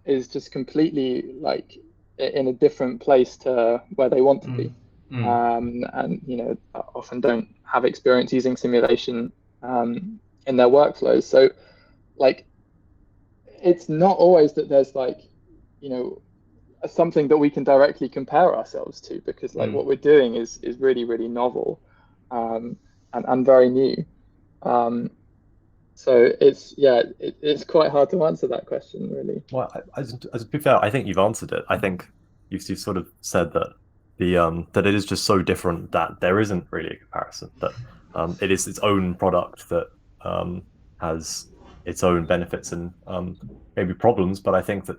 is just completely like in a different place to where they want to be. And you know often don't have experience using simulation in their workflows. So like it's not always that there's like you know something that we can directly compare ourselves to because like what we're doing is really novel and very new. Um, so it's it's quite hard to answer that question really. Well, as to be fair, I think you've answered it. I think you've sort of said that that it is just so different that there isn't really a comparison. That it is its own product that has its own benefits and maybe problems. But I think that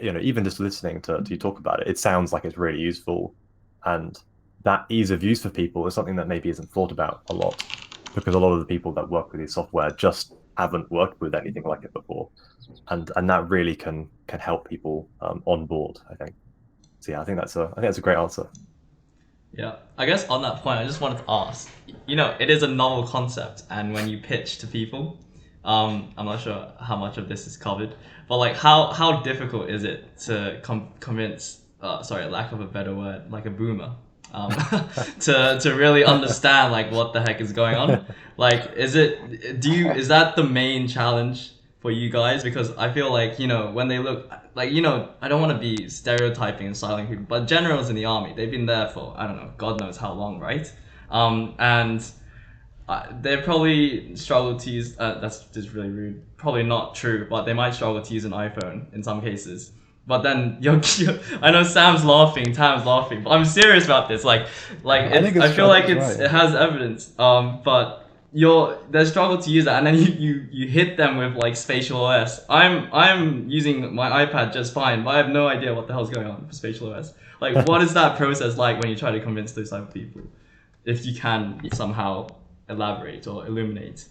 even just listening to you talk about it, it sounds like it's really useful, and that ease of use for people is something that maybe isn't thought about a lot because a lot of the people that work with these software just haven't worked with anything like it before, and that really can help people on board, I think. So yeah, I think that's a great answer. Yeah, I guess on that point, I just wanted to ask, it is a novel concept, and when you pitch to people, I'm not sure how much of this is covered, but like how difficult is it to convince, sorry, lack of a better word, like a boomer, to really understand like what the heck is going on? Like, is that the main challenge for you guys? Because I feel like, when they look, like, I don't want to be stereotyping and silencing people, but generals in the army, they've been there for, I don't know, God knows how long, right? And they probably struggle to use, that's just really rude, probably not true, but they might struggle to use an iPhone in some cases. But then I know Tam's laughing, but I'm serious about this. I feel like it has evidence. But they struggle to use that, and then you hit them with like spatial OS. I'm using my iPad just fine, but I have no idea what the hell's going on for spatial OS. Like, what is that process like when you try to convince those type of people? If you can somehow elaborate or illuminate.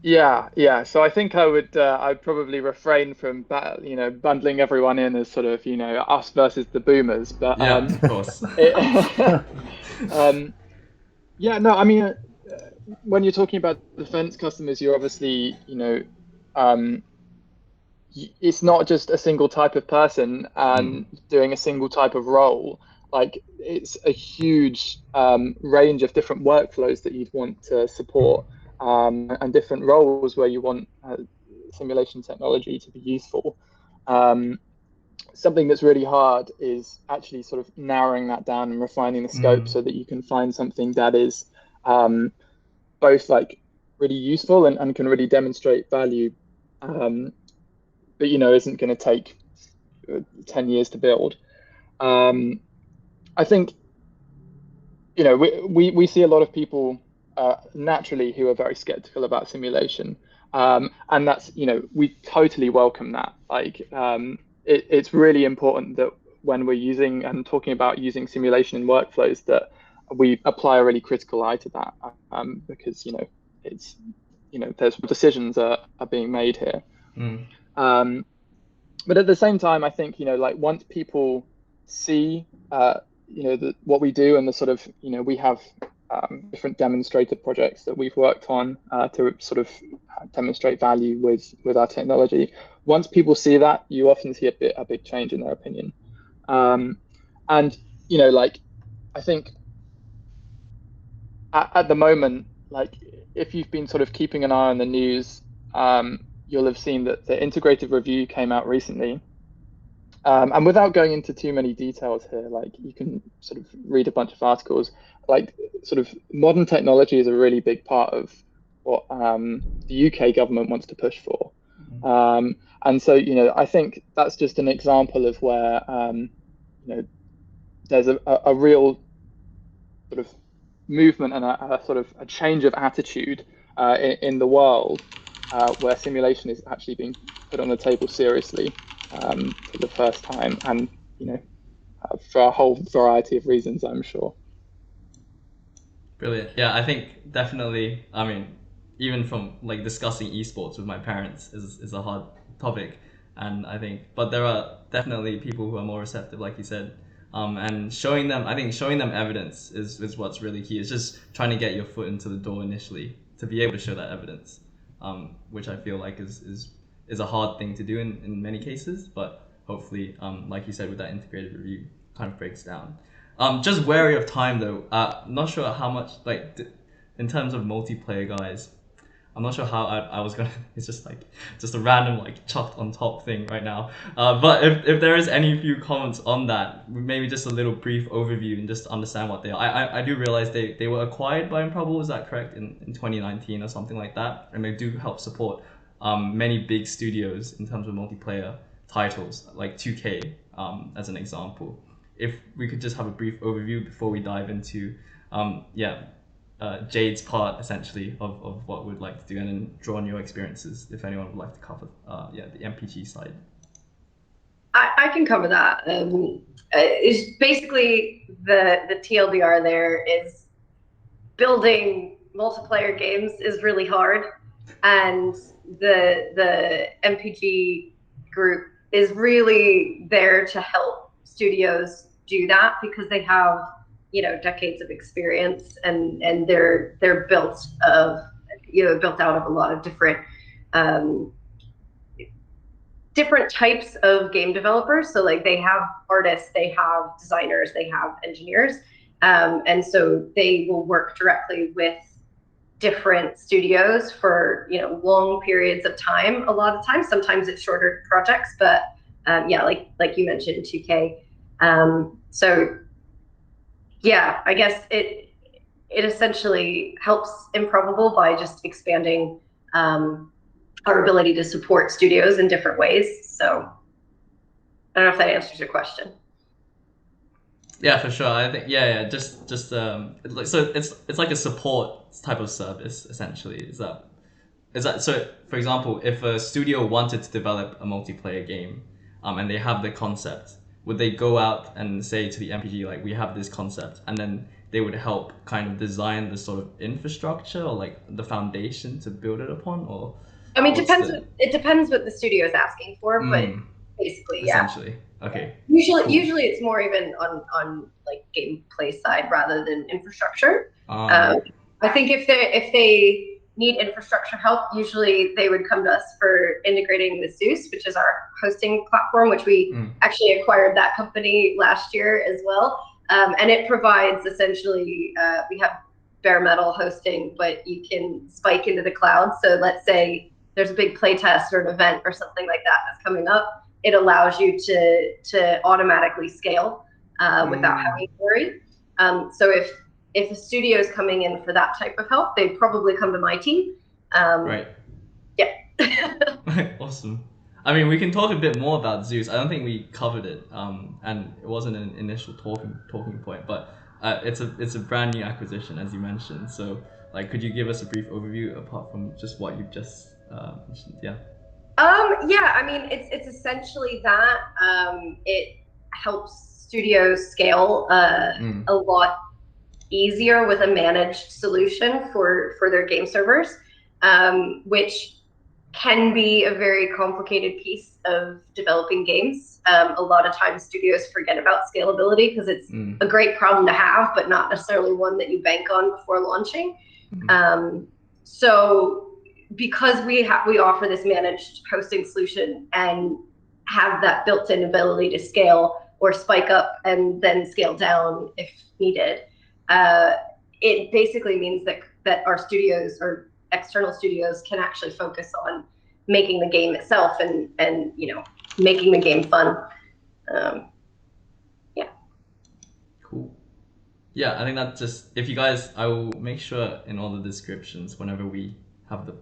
Yeah. So I think I'd probably refrain from bundling everyone in as sort of us versus the boomers. But yeah, of course. Yeah, no, I mean, when you're talking about defense customers, you're obviously it's not just a single type of person and doing a single type of role. Like, it's a huge range of different workflows that you'd want to support, and different roles where you want simulation technology to be useful. Something that's really hard is actually sort of narrowing that down and refining the scope so that you can find something that is both like really useful and can really demonstrate value, but isn't going to take 10 years to build. I think we see a lot of people naturally who are very skeptical about simulation, and that's we totally welcome that. Like, it's really important that when we're using and talking about using simulation in workflows, that we apply a really critical eye to that, because it's there's decisions are being made here. But at the same time, I think like, once people see what we do and the sort of we have different demonstrator projects that we've worked on to sort of demonstrate value with our technology. Once people see that, you often see a big change in their opinion. And like, I think at the moment, like, if you've been sort of keeping an eye on the news, you'll have seen that the integrated review came out recently. And without going into too many details here, like, you can sort of read a bunch of articles. Like, sort of modern technology is a really big part of what the UK government wants to push for. And so, I think that's just an example of where, there's a real sort of movement and a sort of a change of attitude in the world, where simulation is actually being put on the table seriously for the first time, and for a whole variety of reasons, I'm sure. Brilliant. Yeah, I think definitely, I mean, even from like discussing esports with my parents is a hard topic, and I think, but there are definitely people who are more receptive, like you said, and showing them evidence is what's really key. It's just trying to get your foot into the door initially to be able to show that evidence, which I feel like is a hard thing to do in many cases, but hopefully, like you said, with that integrated review, kind of breaks down. Just wary of time though. Not sure how much, like, in terms of multiplayer guys, I'm not sure how I was gonna. It's just a random like chucked on top thing right now. But if there is any few comments on that, maybe just a little brief overview and just to understand what they are. I do realize they were acquired by Improbable. Is that correct? In 2019 or something like that, and they do help support many big studios in terms of multiplayer titles, like 2K as an example. If we could just have a brief overview before we dive into Jade's part essentially of what we'd like to do, and then draw on your experiences if anyone would like to cover the MPG side. I can cover that. It's basically the TLDR there is building multiplayer games is really hard. and the MPG group is really there to help studios do that, because they have, you know, decades of experience, and they're built out of a lot of different different types of game developers. So like they have artists, they have designers, they have engineers, and so they will work directly with different studios for, you know, long periods of time. A lot of times, sometimes it's shorter projects, but yeah, like you mentioned, 2K. So yeah, I guess it essentially helps Improbable by just expanding our ability to support studios in different ways. So I don't know if that answers your question. Yeah, for sure. I think just so it's like a support type of service essentially. Is that so? For example, if a studio wanted to develop a multiplayer game, and they have the concept, would they go out and say to the MPG, like, we have this concept, and then they would help kind of design the sort of infrastructure or like the foundation to build it upon? Or I mean, it depends what the studio is asking for, but basically, yeah. Essentially, okay. Usually it's more even on like gameplay side rather than infrastructure. I think if they need infrastructure help, usually they would come to us for integrating with Zeus, which is our hosting platform, which we actually acquired that company last year as well. And it provides essentially, we have bare metal hosting, but you can spike into the cloud. So let's say there's a big play test or an event or something like that that's coming up. It allows you to automatically scale without having to worry. So if a studio is coming in for that type of help, they probably come to my team. Right. Yeah. Awesome. I mean, we can talk a bit more about Zeus. I don't think we covered it, and it wasn't an initial talking point, but it's a brand new acquisition, as you mentioned. So, like, could you give us a brief overview apart from just what you've just mentioned? Yeah. Yeah, I mean, it's essentially that. It helps studios scale a lot easier with a managed solution for their game servers, which can be a very complicated piece of developing games. A lot of times studios forget about scalability because it's a great problem to have, but not necessarily one that you bank on before launching. So because we offer this managed hosting solution and have that built-in ability to scale or spike up and then scale down if needed, it basically means that our studios or external studios can actually focus on making the game itself and you know, making the game fun. Yeah. Cool. Yeah, I think that just, if you guys, I will make sure in all the descriptions whenever we have the,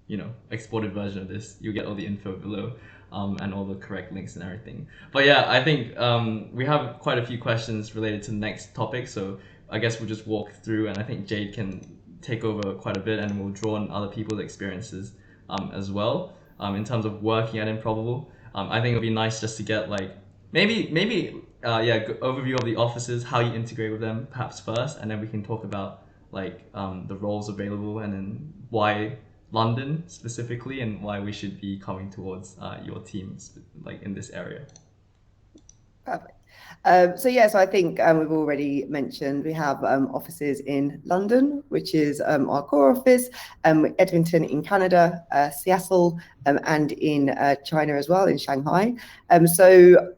you know, exported version of this, you'll get all the info below, and all the correct links and everything. But yeah, I think we have quite a few questions related to the next topic, so I guess we'll just walk through, and I think Jade can take over quite a bit, and we'll draw on other people's experiences as well, in terms of working at Improbable. I think it would be nice just to get like maybe overview of the offices, how you integrate with them perhaps first, and then we can talk about like the roles available, and then why London specifically, and why we should be coming towards your teams like in this area. Perfect. So I think we've already mentioned we have offices in London, which is our core office, Edmonton in Canada, Seattle, and in China as well, in Shanghai. So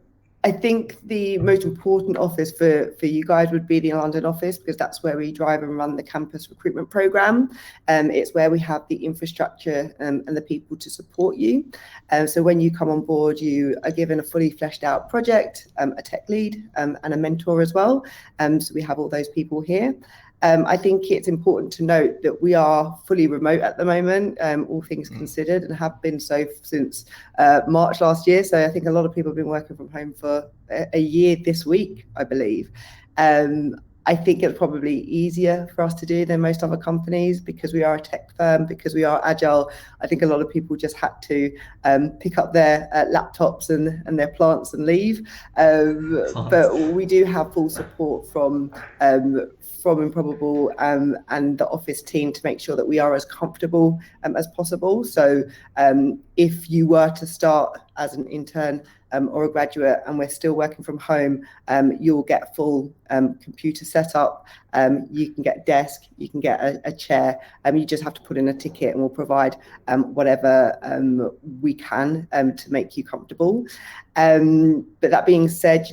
I think the most important office for you guys would be the London office, because that's where we drive and run the campus recruitment program. It's where we have the infrastructure and the people to support you. So when you come on board, you are given a fully fleshed out project, a tech lead, and a mentor as well. So we have all those people here. I think it's important to note that we are fully remote at the moment, all things considered, and have been so since March last year. So I think a lot of people have been working from home for a year this week, I believe. I think it's probably easier for us to do than most other companies because we are a tech firm, because we are agile. I think a lot of people just had to pick up their laptops and their plants and leave. But we do have full support from Improbable and the office team to make sure that we are as comfortable as possible. So if you were to start as an intern or a graduate and we're still working from home, you'll get full computer setup. You can get a desk, you can get a chair. You just have to put in a ticket and we'll provide whatever we can to make you comfortable. But that being said,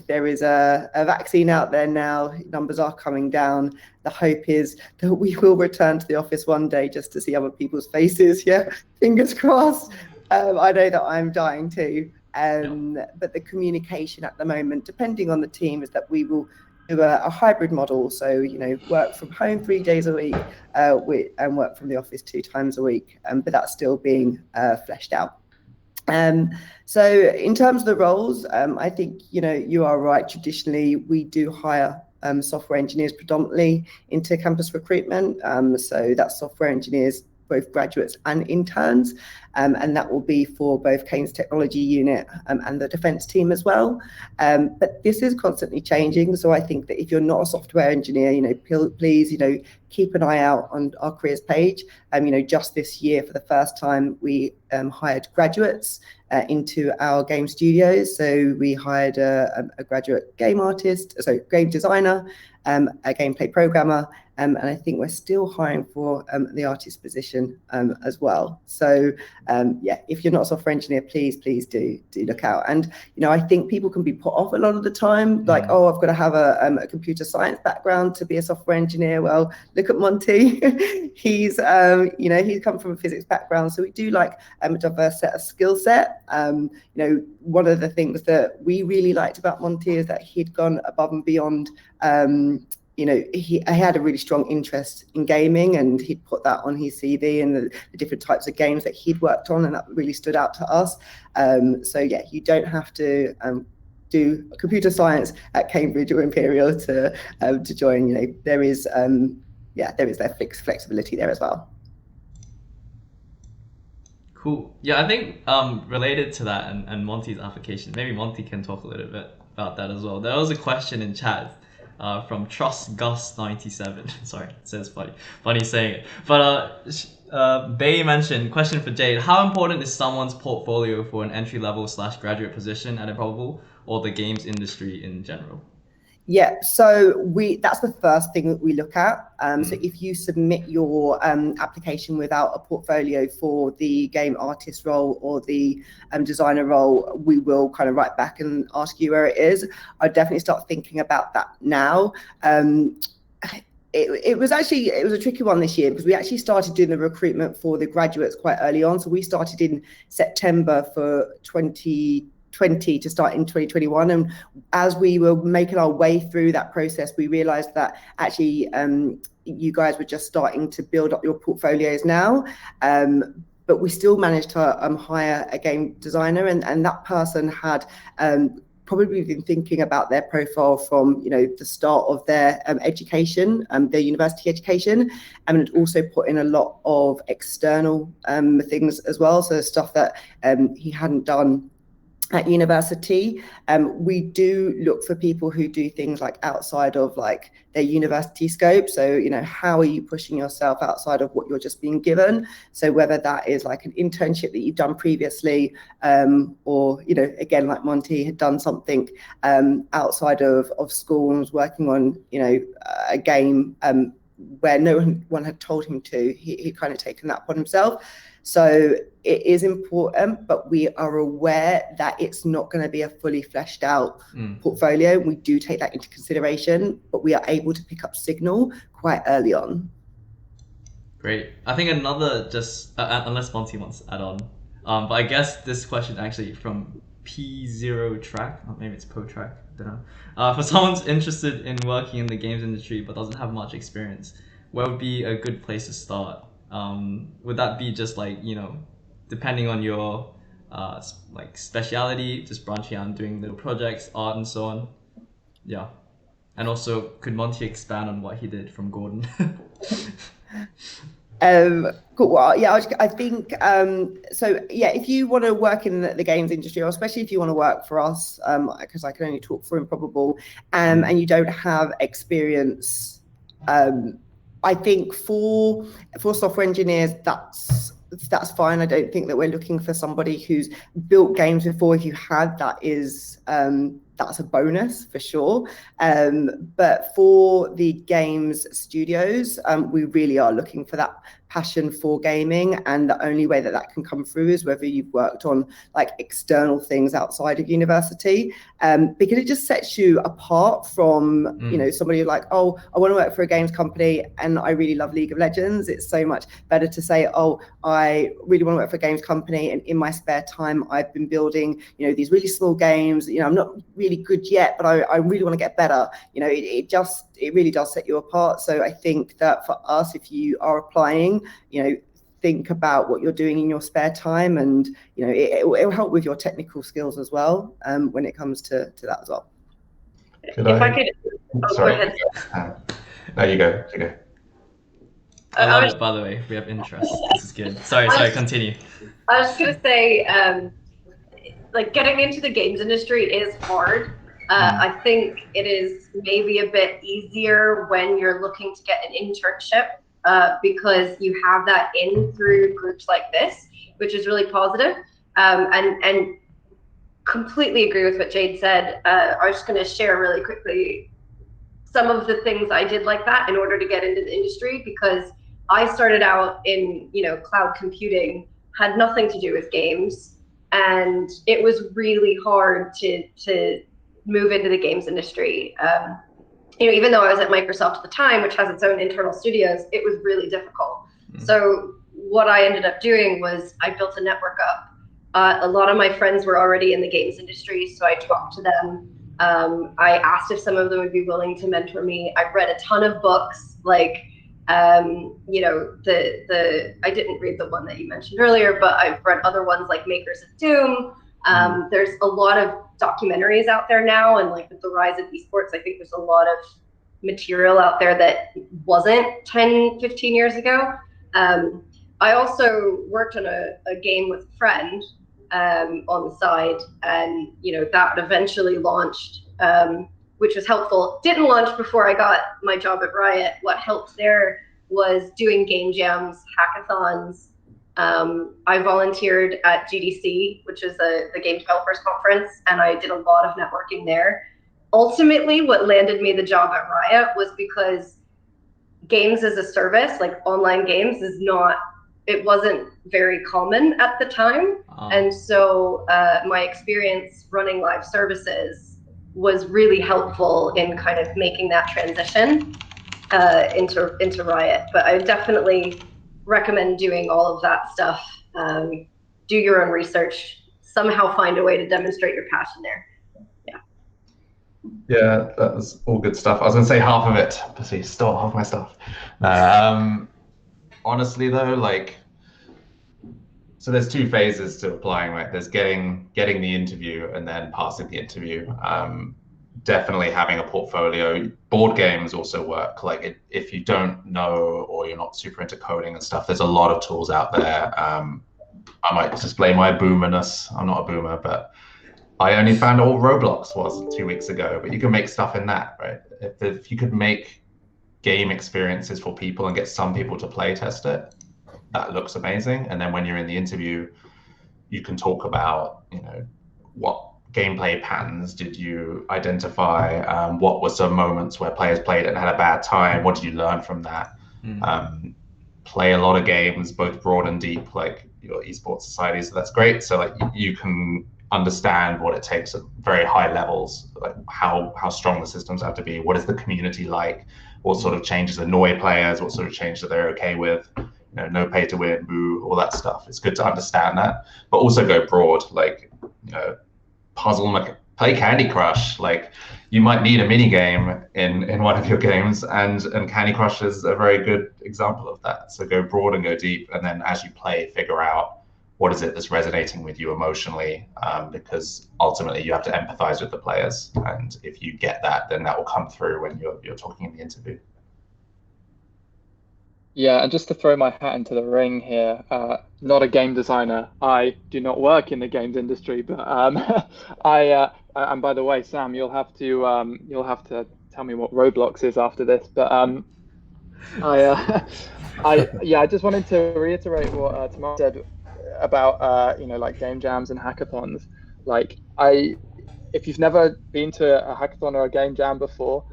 there is a vaccine out there now. Numbers are coming down. The hope is that we will return to the office one day just to see other people's faces. Yeah, fingers crossed. I know that I'm dying too. But the communication at the moment, depending on the team, is that we will do a hybrid model. So, work from home 3 days a week and work from the office 2 times a week. But that's still being fleshed out. So in terms of the roles, I think, you are right. Traditionally, we do hire software engineers predominantly into campus recruitment. So that's software engineers, both graduates and interns, and that will be for both Kane's technology unit and the defence team as well. But this is constantly changing, so I think that if you're not a software engineer, please, keep an eye out on our careers page. Just this year, for the first time, we hired graduates into our game studios. So we hired a graduate game designer, a gameplay programmer, and I think we're still hiring for the artist position as well. So if you're not a software engineer, please do look out. And I think people can be put off a lot of the time, like, oh, I've got to have a computer science background to be a software engineer. Well, look at Monty. He's come from a physics background, so we do like a diverse set of skill set. One of the things that we really liked about Monty is that he'd gone above and beyond. He had a really strong interest in gaming, and he'd put that on his CV and the different types of games that he'd worked on, and that really stood out to us. You don't have to do computer science at Cambridge or Imperial to join. There is that flexibility there as well. Cool. Yeah, I think related to that and Monty's application, maybe Monty can talk a little bit about that as well. There was a question in chat from TrustGus97. Sorry, it says funny saying it. But Bay mentioned, question for Jade, how important is someone's portfolio for an entry-level / graduate position at Improbable or the games industry in general? Yeah, so that's the first thing that we look at. So if you submit your application without a portfolio for the game artist role or the designer role, we will kind of write back and ask you where it is. I'd definitely start thinking about that now. It was a tricky one this year because we actually started doing the recruitment for the graduates quite early on. So we started in September for 2020 to start in 2021, and as we were making our way through that process, we realized that actually you guys were just starting to build up your portfolios now, but we still managed to hire a game designer, and that person had probably been thinking about their profile from the start of their education, their university education, and also put in a lot of external things as well, so stuff that he hadn't done at university. We do look for people who do things like outside of like their university scope. So, how are you pushing yourself outside of what you're just being given? So whether that is like an internship that you've done previously, or, again, like Monty had done something outside of school and was working on, a game where no one had told him to, he kind of taken that upon himself. So it is important, but we are aware that it's not going to be a fully fleshed out portfolio. We do take that into consideration, but we are able to pick up signal quite early on. Great. I think another, just unless Monty wants to add on, but I guess this question actually from P0 Track, or maybe it's Po Track, I don't know. For someone's interested in working in the games industry but doesn't have much experience, where would be a good place to start? Would that be just like, depending on your speciality, just branching out and doing little projects, art and so on? Yeah. And also, could Monty expand on what he did from Gordon? Cool. Well, yeah, I think so. Yeah, if you want to work in the games industry, or especially if you want to work for us, because I can only talk for Improbable, and you don't have experience, I think for software engineers, that's fine. I don't think that we're looking for somebody who's built games before. If you had, that's a bonus for sure. But for the games studios, we really are looking for that passion for gaming, and the only way that can come through is whether you've worked on like external things outside of university, because it just sets you apart from somebody like, oh, I want to work for a games company and I really love League of Legends. It's so much better to say, oh, I really want to work for a games company, and in my spare time I've been building these really small games. I'm not really good yet, but I really want to get better. It really does set you apart. So I think that for us, if you are applying, think about what you're doing in your spare time, and it will help with your technical skills as well, when it comes to that as well. If I could, sorry. Go ahead. No, you go. I love it, by the way. We have interest. This is good. Sorry, continue. I was just gonna say, like getting into the games industry is hard. I think it is maybe a bit easier when you're looking to get an internship, because you have that in through groups like this, which is really positive. And completely agree with what Jade said. I was just going to share really quickly some of the things I did like that in order to get into the industry, because I started out in cloud computing, had nothing to do with games, and it was really hard to move into the games industry. Even though I was at Microsoft at the time, which has its own internal studios, it was really difficult. So what I ended up doing was I built a network up. A lot of my friends were already in the games industry, so I talked to them. I asked if some of them would be willing to mentor me. I read a ton of books, like I didn't read the one that you mentioned earlier, but I've read other ones like Makers of Doom. There's a lot of documentaries out there now, and like with the rise of esports, I think there's a lot of material out there that wasn't 10, 15 years ago. I also worked on a game with a friend on the side, and that eventually launched, which was helpful. Didn't launch before I got my job at Riot. What helped there was doing game jams, hackathons. I volunteered at GDC, which is the Game Developers Conference, and I did a lot of networking there. Ultimately, what landed me the job at Riot was because games as a service, like online games, it wasn't very common at the time. And so my experience running live services was really helpful in kind of making that transition into Riot. But I definitely recommend doing all of that stuff. Do your own research, somehow find a way to demonstrate your passion there. Yeah, that was all good stuff. I was going to say half of it, but you stole half my stuff. Honestly though, so there's two phases to applying, right? There's getting the interview and then passing the interview. Definitely having a portfolio. Board games also work. If you don't know, or you're not super into coding and stuff, there's a lot of tools out there. I might display my boomerness. I'm not a boomer, but I only found out what Roblox was 2 weeks ago, but you can make stuff in that, right? If you could make game experiences for people and get some people to play test it, that looks amazing. And then when you're in the interview, you can talk about, what gameplay patterns did you identify? What were some moments where players played and had a bad time? What did you learn from that? Play a lot of games, both broad and deep, like your esports society. So that's great. So you can understand what it takes at very high levels, like how strong the systems have to be. What is the community like? What sort of changes annoy players? What sort of changes are they okay with? No pay to win, boo, all that stuff. It's good to understand that, but also go broad, puzzle, play Candy Crush. You might need a mini game in one of your games, and Candy Crush is a very good example of that. So go broad and go deep, and then as you play, figure out what is it that's resonating with you emotionally, because ultimately you have to empathize with the players, and if you get that, then that will come through when you're talking in the interview. Yeah, and just to throw my hat into the ring here, not a game designer. I do not work in the games industry, but and by the way, Sam, you'll have to tell me what Roblox is after this. But I just wanted to reiterate what Tamara said about like game jams and hackathons. Like if you've never been to a hackathon or a game jam before,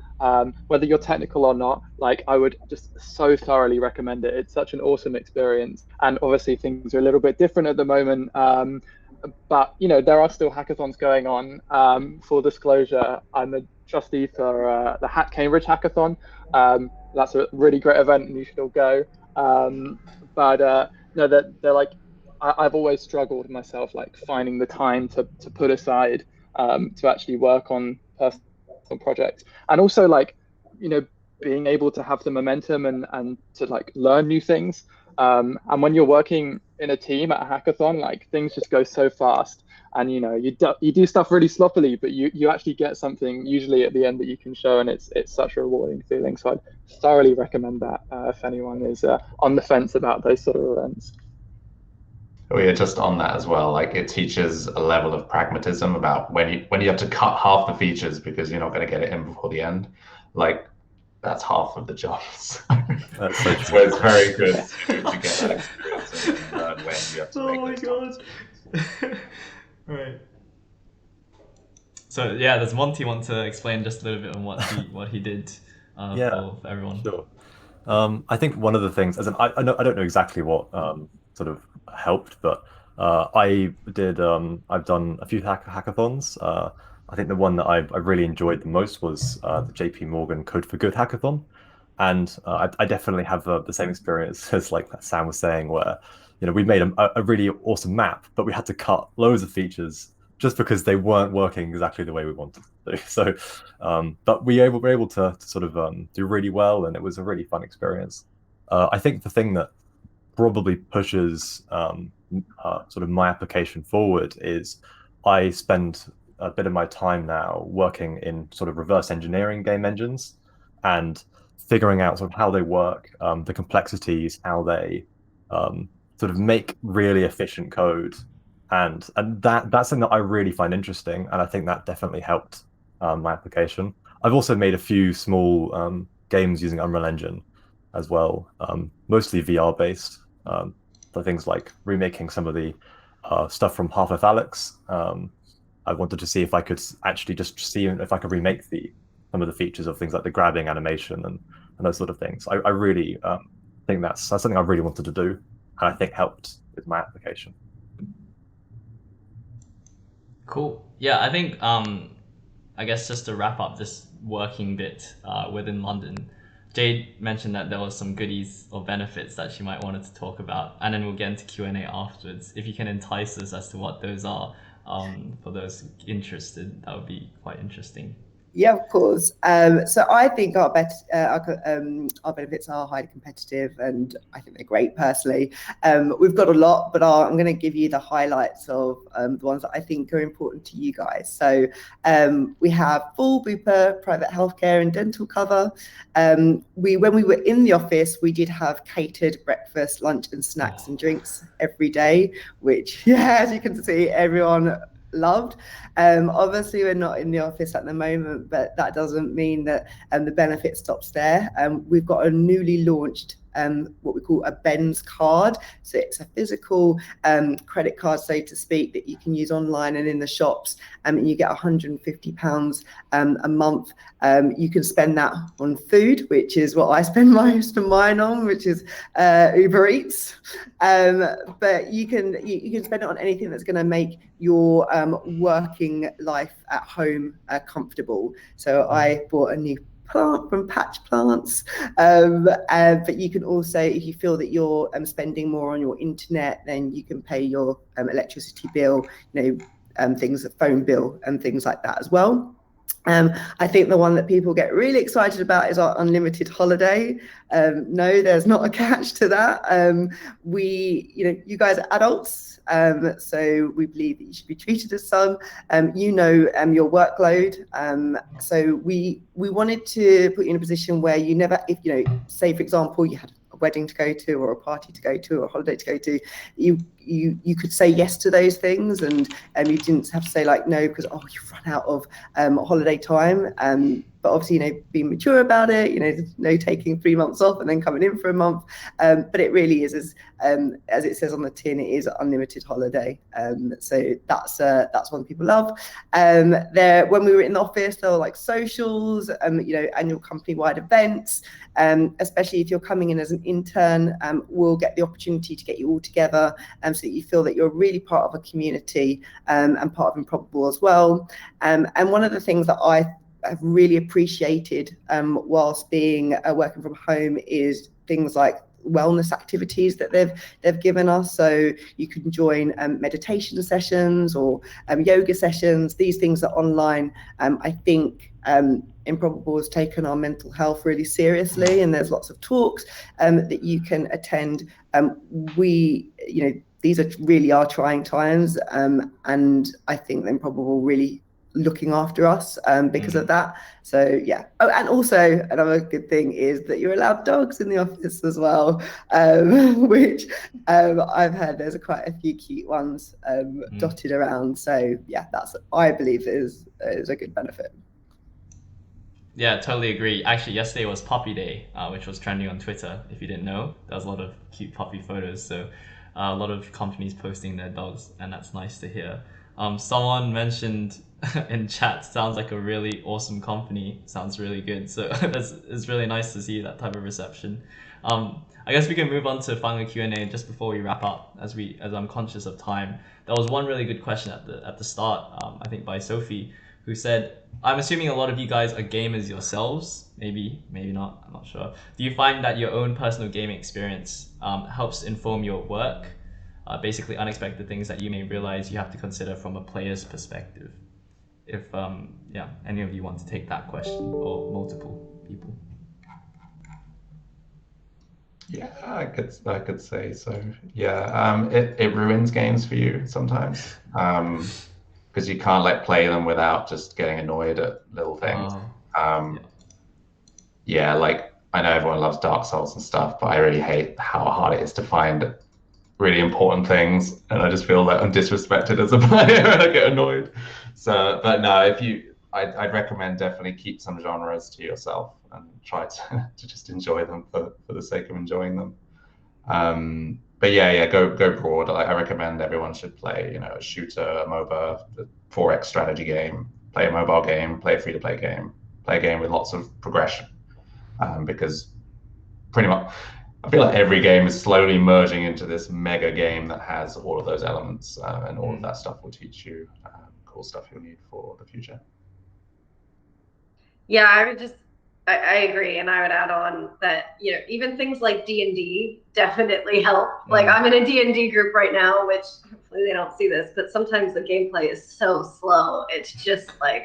whether you're technical or not, like I would just so thoroughly recommend it. It's such an awesome experience, and obviously things are a little bit different at the moment. But there are still hackathons going on. Full disclosure, I'm a trustee for the Hack Cambridge hackathon. That's a really great event, and you should all go. But no, that they're like I've always struggled myself, like finding the time to put aside to actually work on personal projects, and also like being able to have the momentum and to like learn new things. And when you're working in a team at a hackathon, like things just go so fast, and you do stuff really sloppily, but you actually get something usually at the end that you can show, and it's such a rewarding feeling. So I'd thoroughly recommend that if anyone is on the fence about those sort of events. Oh yeah, just on that as well, like it teaches a level of pragmatism about when you have to cut half the features because you're not going to get it in before the end. Like that's half of the job. That's so So it's very good to get that experience and learn when you have to make those god. Right. So yeah, does Monty want to explain just a little bit on what he did for everyone? Sure. I think one of the things, I don't know exactly what sort of helped, but I've done a few hackathons. I think the one that I really enjoyed the most was the JP Morgan Code for Good hackathon, and I definitely have the same experience as like Sam was saying, where we made a really awesome map, but we had to cut loads of features just because they weren't working exactly the way we wanted to do. So, but we were able to sort of do really well, and it was a really fun experience. I think the thing that probably pushes sort of my application forward is I spend a bit of my time now working in sort of reverse engineering game engines and figuring out sort of how they work, the complexities, how they sort of make really efficient code, and that's something that I really find interesting, and I think that definitely helped my application. I've also made a few small games using Unreal Engine as well, mostly VR based, for things like remaking some of the stuff from Half-Life Alyx. I wanted to see if I could actually just see if I could remake some of the features of things like the grabbing animation and those sort of things. I really think that's something I really wanted to do, and I think helped with my application. Cool. Yeah, I think I guess just to wrap up this working bit within London, Jade mentioned that there was some goodies or benefits that she might wanted to talk about, and then we'll get into Q&A afterwards. If you can entice us as to what those are for those interested, that would be quite interesting. Yeah, of course. So I think our benefits are highly competitive, and I think they're great personally. We've got a lot, but I'm going to give you the highlights of the ones that I think are important to you guys. So we have full Bupa private healthcare and dental cover. When we were in the office, we did have catered breakfast, lunch and snacks and drinks every day, which, yeah, as you can see, everyone loved. Obviously we're not in the office at the moment, but that doesn't mean that the benefit stops there. We've got a newly launched what we call a Ben's card. So it's a physical credit card, so to speak, that you can use online and in the shops, and you get £150 a month. You can spend that on food, which is what I spend most of mine on, which is Uber Eats. But you can spend it on anything that's going to make your working life at home comfortable. So I bought a new plant from Patch Plants, but you can also, if you feel that you're spending more on your internet, then you can pay your electricity bill, things, phone bill and things like that as well. I think the one that people get really excited about is our unlimited holiday. No, there's not a catch to that. You guys are adults, so we believe that you should be treated as some. Your workload. So we wanted to put you in a position where you never, if say for example, you had a wedding to go to, or a party to go to, or a holiday to go to, you could say yes to those things, and you didn't have to say like no because you've run out of holiday time. But obviously, being mature about it, no taking 3 months off and then coming in for a month. But it really is as it says on the tin, it is unlimited holiday. So that's one people love. When we were in the office, there were like socials, annual company-wide events. Especially if you're coming in as an intern, we'll get the opportunity to get you all together, so that you feel that you're really part of a community, and part of Improbable as well. And one of the things that I have really appreciated whilst being working from home is things like wellness activities that they've given us. So you can join meditation sessions or yoga sessions. These things are online. I think Improbable has taken our mental health really seriously, and there's lots of talks that you can attend. These are really our trying times, and I think Improbable really looking after us because of that. So yeah. Oh, and also another good thing is that you're allowed dogs in the office as well, which I've heard there's quite a few cute ones dotted around. So yeah, that's, I believe, is a good benefit. Yeah, totally agree. Actually, yesterday was Puppy Day, which was trending on Twitter. If you didn't know, there was a lot of cute puppy photos. So a lot of companies posting their dogs, and that's nice to hear. Someone mentioned in chat, sounds like a really awesome company. Sounds really good. So it's really nice to see that type of reception. I guess we can move on to final Q&A just before we wrap up, as I'm conscious of time. There was one really good question at the start, I think by Sophie, who said, I'm assuming a lot of you guys are gamers yourselves. Maybe not, I'm not sure. Do you find that your own personal gaming experience helps inform your work? Basically unexpected things that you may realize you have to consider from a player's perspective. If any of you want to take that question, or multiple people. Yeah, I could say so. Yeah, it ruins games for you sometimes, because you can't play them without just getting annoyed at little things. Yeah, like I know everyone loves Dark Souls and stuff, but I really hate how hard it is to find really important things, and I just feel that I'm disrespected as a player and I get annoyed. So, but no, I'd recommend definitely keep some genres to yourself and try to just enjoy them for the sake of enjoying them. But yeah, go broad. I recommend everyone should play, a shooter, a MOBA, a 4X strategy game, play a mobile game, play a free-to-play game, play a game with lots of progression, because pretty much I feel like every game is slowly merging into this mega game that has all of those elements, and all of that stuff will teach you cool stuff you'll need for the future. Yeah, I agree, and I would add on that even things like D&D definitely help. Like I'm in a D&D group right now, which hopefully they don't see this, but sometimes the gameplay is so slow. It's just like,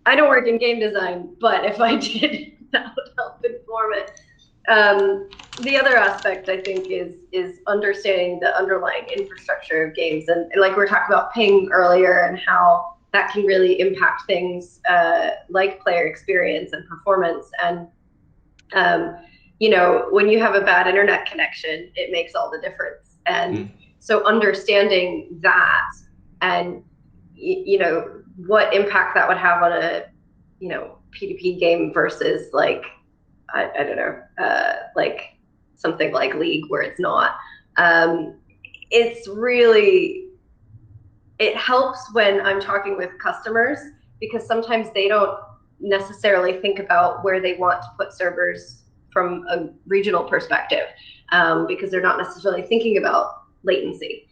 I don't work in game design, but if I did, that would help inform it. The other aspect I think is understanding the underlying infrastructure of games, and like we were talking about ping earlier, and how that can really impact things like player experience and performance. And when you have a bad internet connection, it makes all the difference. And so understanding that, and what impact that would have on a P2P game versus like I don't know, like something like League where it's not. It helps when I'm talking with customers, because sometimes they don't necessarily think about where they want to put servers from a regional perspective, because they're not necessarily thinking about latency.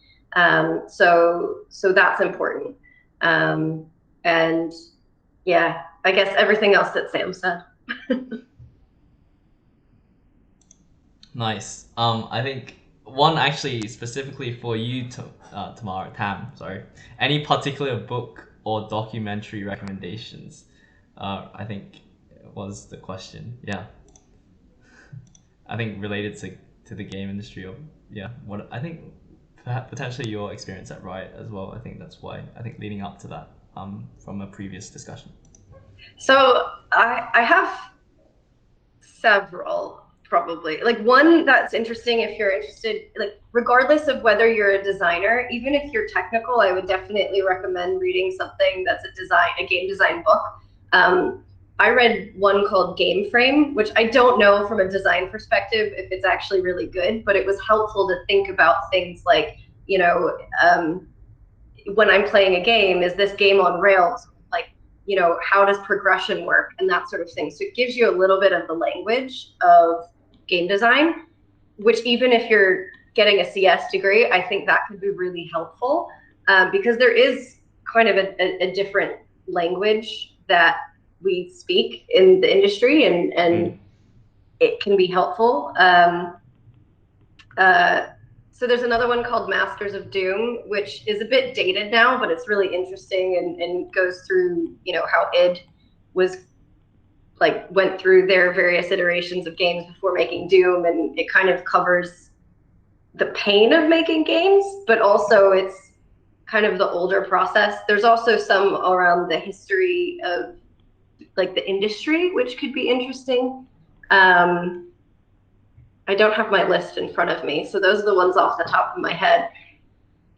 So that's important. And yeah, I guess everything else that Sam said. Nice. I think one actually specifically for you, Tam, sorry. Any particular book or documentary recommendations? I think was the question. Yeah. I think related to the game industry, or yeah, what I think potentially your experience at Riot as well. I think that's why I think leading up to that from a previous discussion. So I have several, probably. Like one that's interesting if you're interested, like regardless of whether you're a designer, even if you're technical, I would definitely recommend reading something that's a game design book. I read one called Game Frame, which I don't know from a design perspective if it's actually really good, but it was helpful to think about things like, when I'm playing a game, is this game on rails? Like, how does progression work and that sort of thing. So it gives you a little bit of the language of game design, which even if you're getting a CS degree, I think that could be really helpful because there is kind of a different language that we speak in the industry, and it can be helpful. So there's another one called Masters of Doom, which is a bit dated now, but it's really interesting and goes through, how id went through their various iterations of games before making Doom, and it kind of covers the pain of making games, but also it's kind of the older process. There's also some around the history of like the industry, which could be interesting. I don't have my list in front of me, so those are the ones off the top of my head.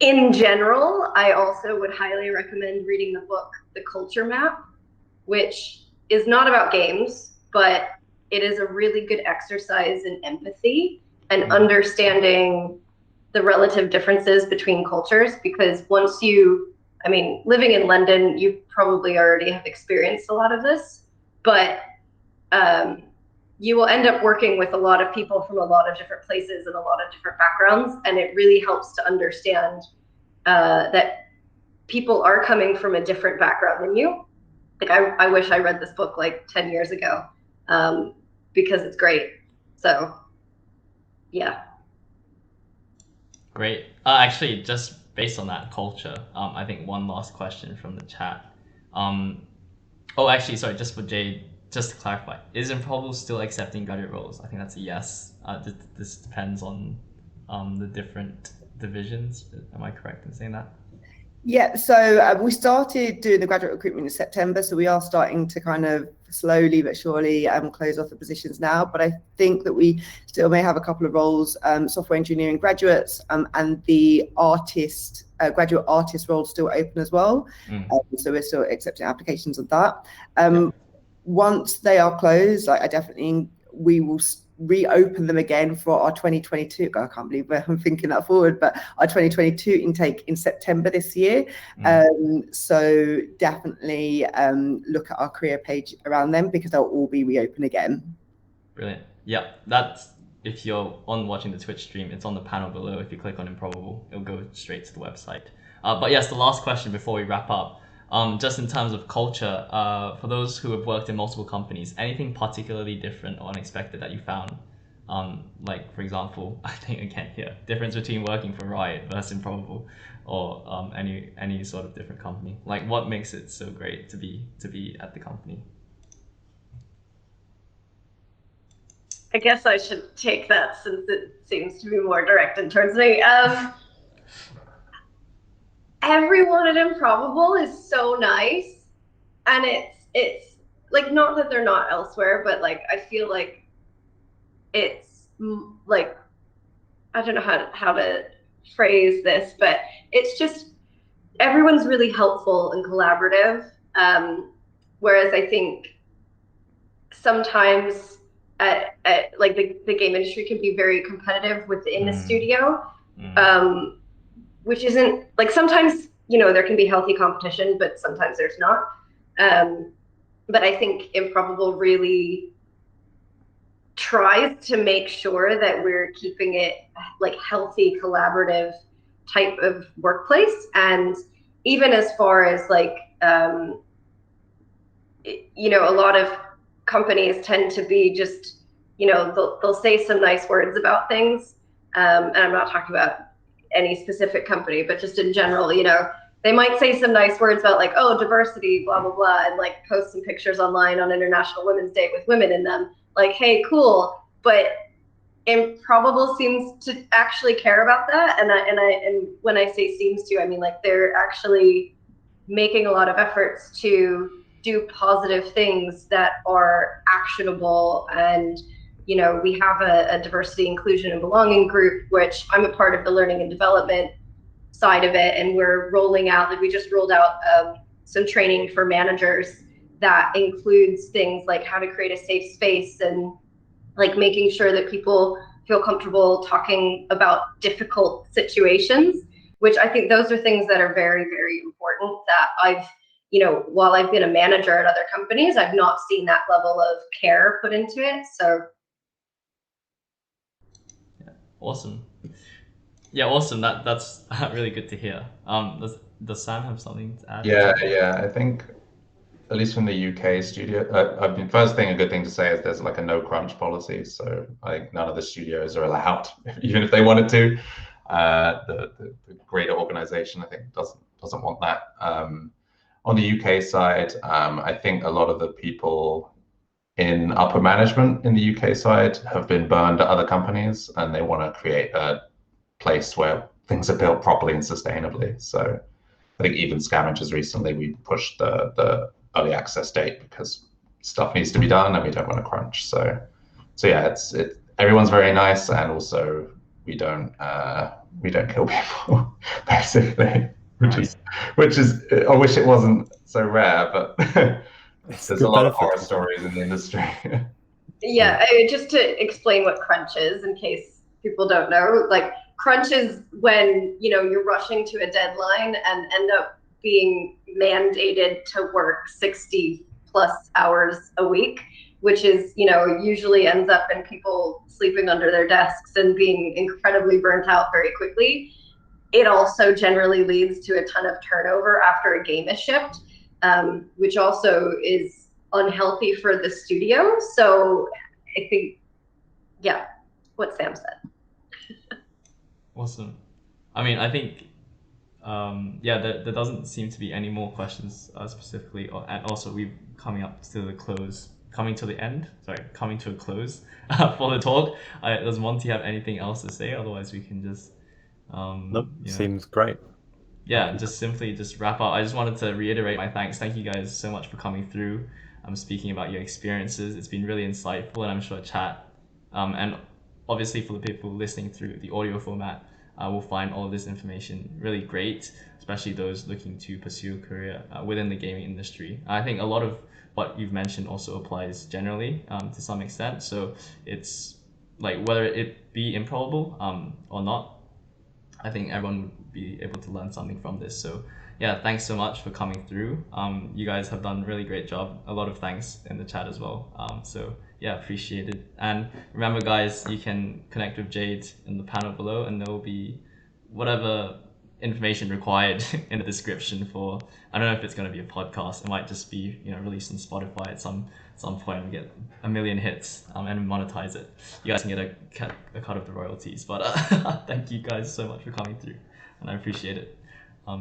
In general, I also would highly recommend reading the book, The Culture Map, which is not about games, but it is a really good exercise in empathy and understanding the relative differences between cultures, because living in London, you probably already have experienced a lot of this, but you will end up working with a lot of people from a lot of different places and a lot of different backgrounds, and it really helps to understand that people are coming from a different background than you. Like I wish I read this book like 10 years ago because it's great. So yeah. Great. Actually, just based on that culture, I think one last question from the chat. Actually, sorry, just for Jade, just to clarify, is Improbable still accepting graduate roles? I think that's a yes. This depends on the different divisions. Am I correct in saying that? Yeah, so we started doing the graduate recruitment in September, so we are starting to kind of slowly but surely close off the positions now, but I think that we still may have a couple of roles, software engineering graduates and the graduate artist role still open as well. So we're still accepting applications of that. Once they are closed, we will reopen them again for our 2022. I can't believe I'm thinking that forward, but our 2022 intake in September this year. So definitely look at our career page around them because they'll all be reopened again. Brilliant. Yeah, that's, if you're watching the Twitch stream, it's on the panel below. If you click on Improbable, it'll go straight to the website. But yes, the last question before we wrap up. Just in terms of culture, for those who have worked in multiple companies, anything particularly different or unexpected that you found? Like, for example, I think again here, difference between working for Riot versus Improbable, or any sort of different company. Like, what makes it so great to be at the company? I guess I should take that since it seems to be more direct in terms of me. Everyone at Improbable is so nice, and it's like, not that they're not elsewhere, but like I feel like it's like, I don't know how to phrase this, but it's just everyone's really helpful and collaborative, whereas I think sometimes like the game industry can be very competitive within the studio. Which isn't, like, sometimes, there can be healthy competition, but sometimes there's not. But I think Improbable really tries to make sure that we're keeping it like healthy, collaborative type of workplace. And even as far as like, a lot of companies tend to be just, they'll say some nice words about things. And I'm not talking about any specific company, but just in general, they might say some nice words about like, oh, diversity, blah, blah, blah, and like post some pictures online on International Women's Day with women in them. Like, hey, cool. But Improbable seems to actually care about that. And when I say seems to, I mean like they're actually making a lot of efforts to do positive things that are actionable. And, you know, we have a diversity, inclusion, and belonging group, which I'm a part of the learning and development side of it. And we're rolling out, like we just rolled out some training for managers that includes things like how to create a safe space and like making sure that people feel comfortable talking about difficult situations, which I think those are things that are very, very important that I've, you know, while I've been a manager at other companies, I've not seen that level of care put into it. So. Yeah, awesome. Yeah, awesome. That's really good to hear. Does Sam have something to add? Yeah. I think at least from the UK studio, I mean, first thing, a good thing to say is there's like a no crunch policy. So I think none of the studios are allowed, even if they wanted to. The greater organization, I think, doesn't want that. On the UK side, I think a lot of the people in upper management in the UK side have been burned at other companies, and they want to create a place where things are built properly and sustainably. So I think even Scavengers recently, we pushed the early access date because stuff needs to be done and we don't want to crunch. So yeah, it's everyone's very nice, and also we don't kill people basically, which is I wish it wasn't so rare, but there's a lot of horror stories in the industry. Yeah, just to explain what crunch is in case people don't know, like crunch is when, you know, you're rushing to a deadline and end up being mandated to work 60 plus hours a week, which is, you know, usually ends up in people sleeping under their desks and being incredibly burnt out very quickly. It also generally leads to a ton of turnover after a game is shipped, which also is unhealthy for the studio. So I think, yeah, what Sam said. Awesome. I mean, I think, yeah, there doesn't seem to be any more questions specifically, and also we're coming to a close for the talk. Does Monty have anything else to say? Otherwise, we can just. Nope, seems great. Yeah, just wrap up. I just wanted to reiterate my thanks. Thank you guys so much for coming through. Speaking about your experiences. It's been really insightful, and I'm sure chat, and obviously for the people listening through the audio format, will find all of this information really great, especially those looking to pursue a career within the gaming industry. I think a lot of what you've mentioned also applies generally to some extent. So it's like whether it be improbable or not, I think everyone would be able to learn something from this. So yeah, thanks so much for coming through. You guys have done a really great job. A lot of thanks in the chat as well. So yeah, appreciate it. And remember guys, you can connect with Jade in the panel below, and there will be whatever information required in the description for, I don't know if it's going to be a podcast. It might just be, you know, released on Spotify at some point. We get 1 million hits and monetize it. You guys can get a cut of the royalties. But thank you guys so much for coming through, and I appreciate it.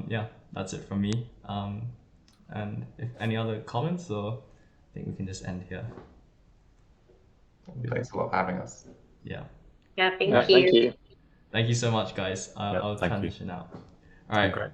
Yeah, that's it from me. And if any other comments, or I think we can just end here. Thanks a lot for having us. Yeah. Yeah, thank you. Thank you. Thank you so much, guys. I'll thank you. transition out. All right. Great.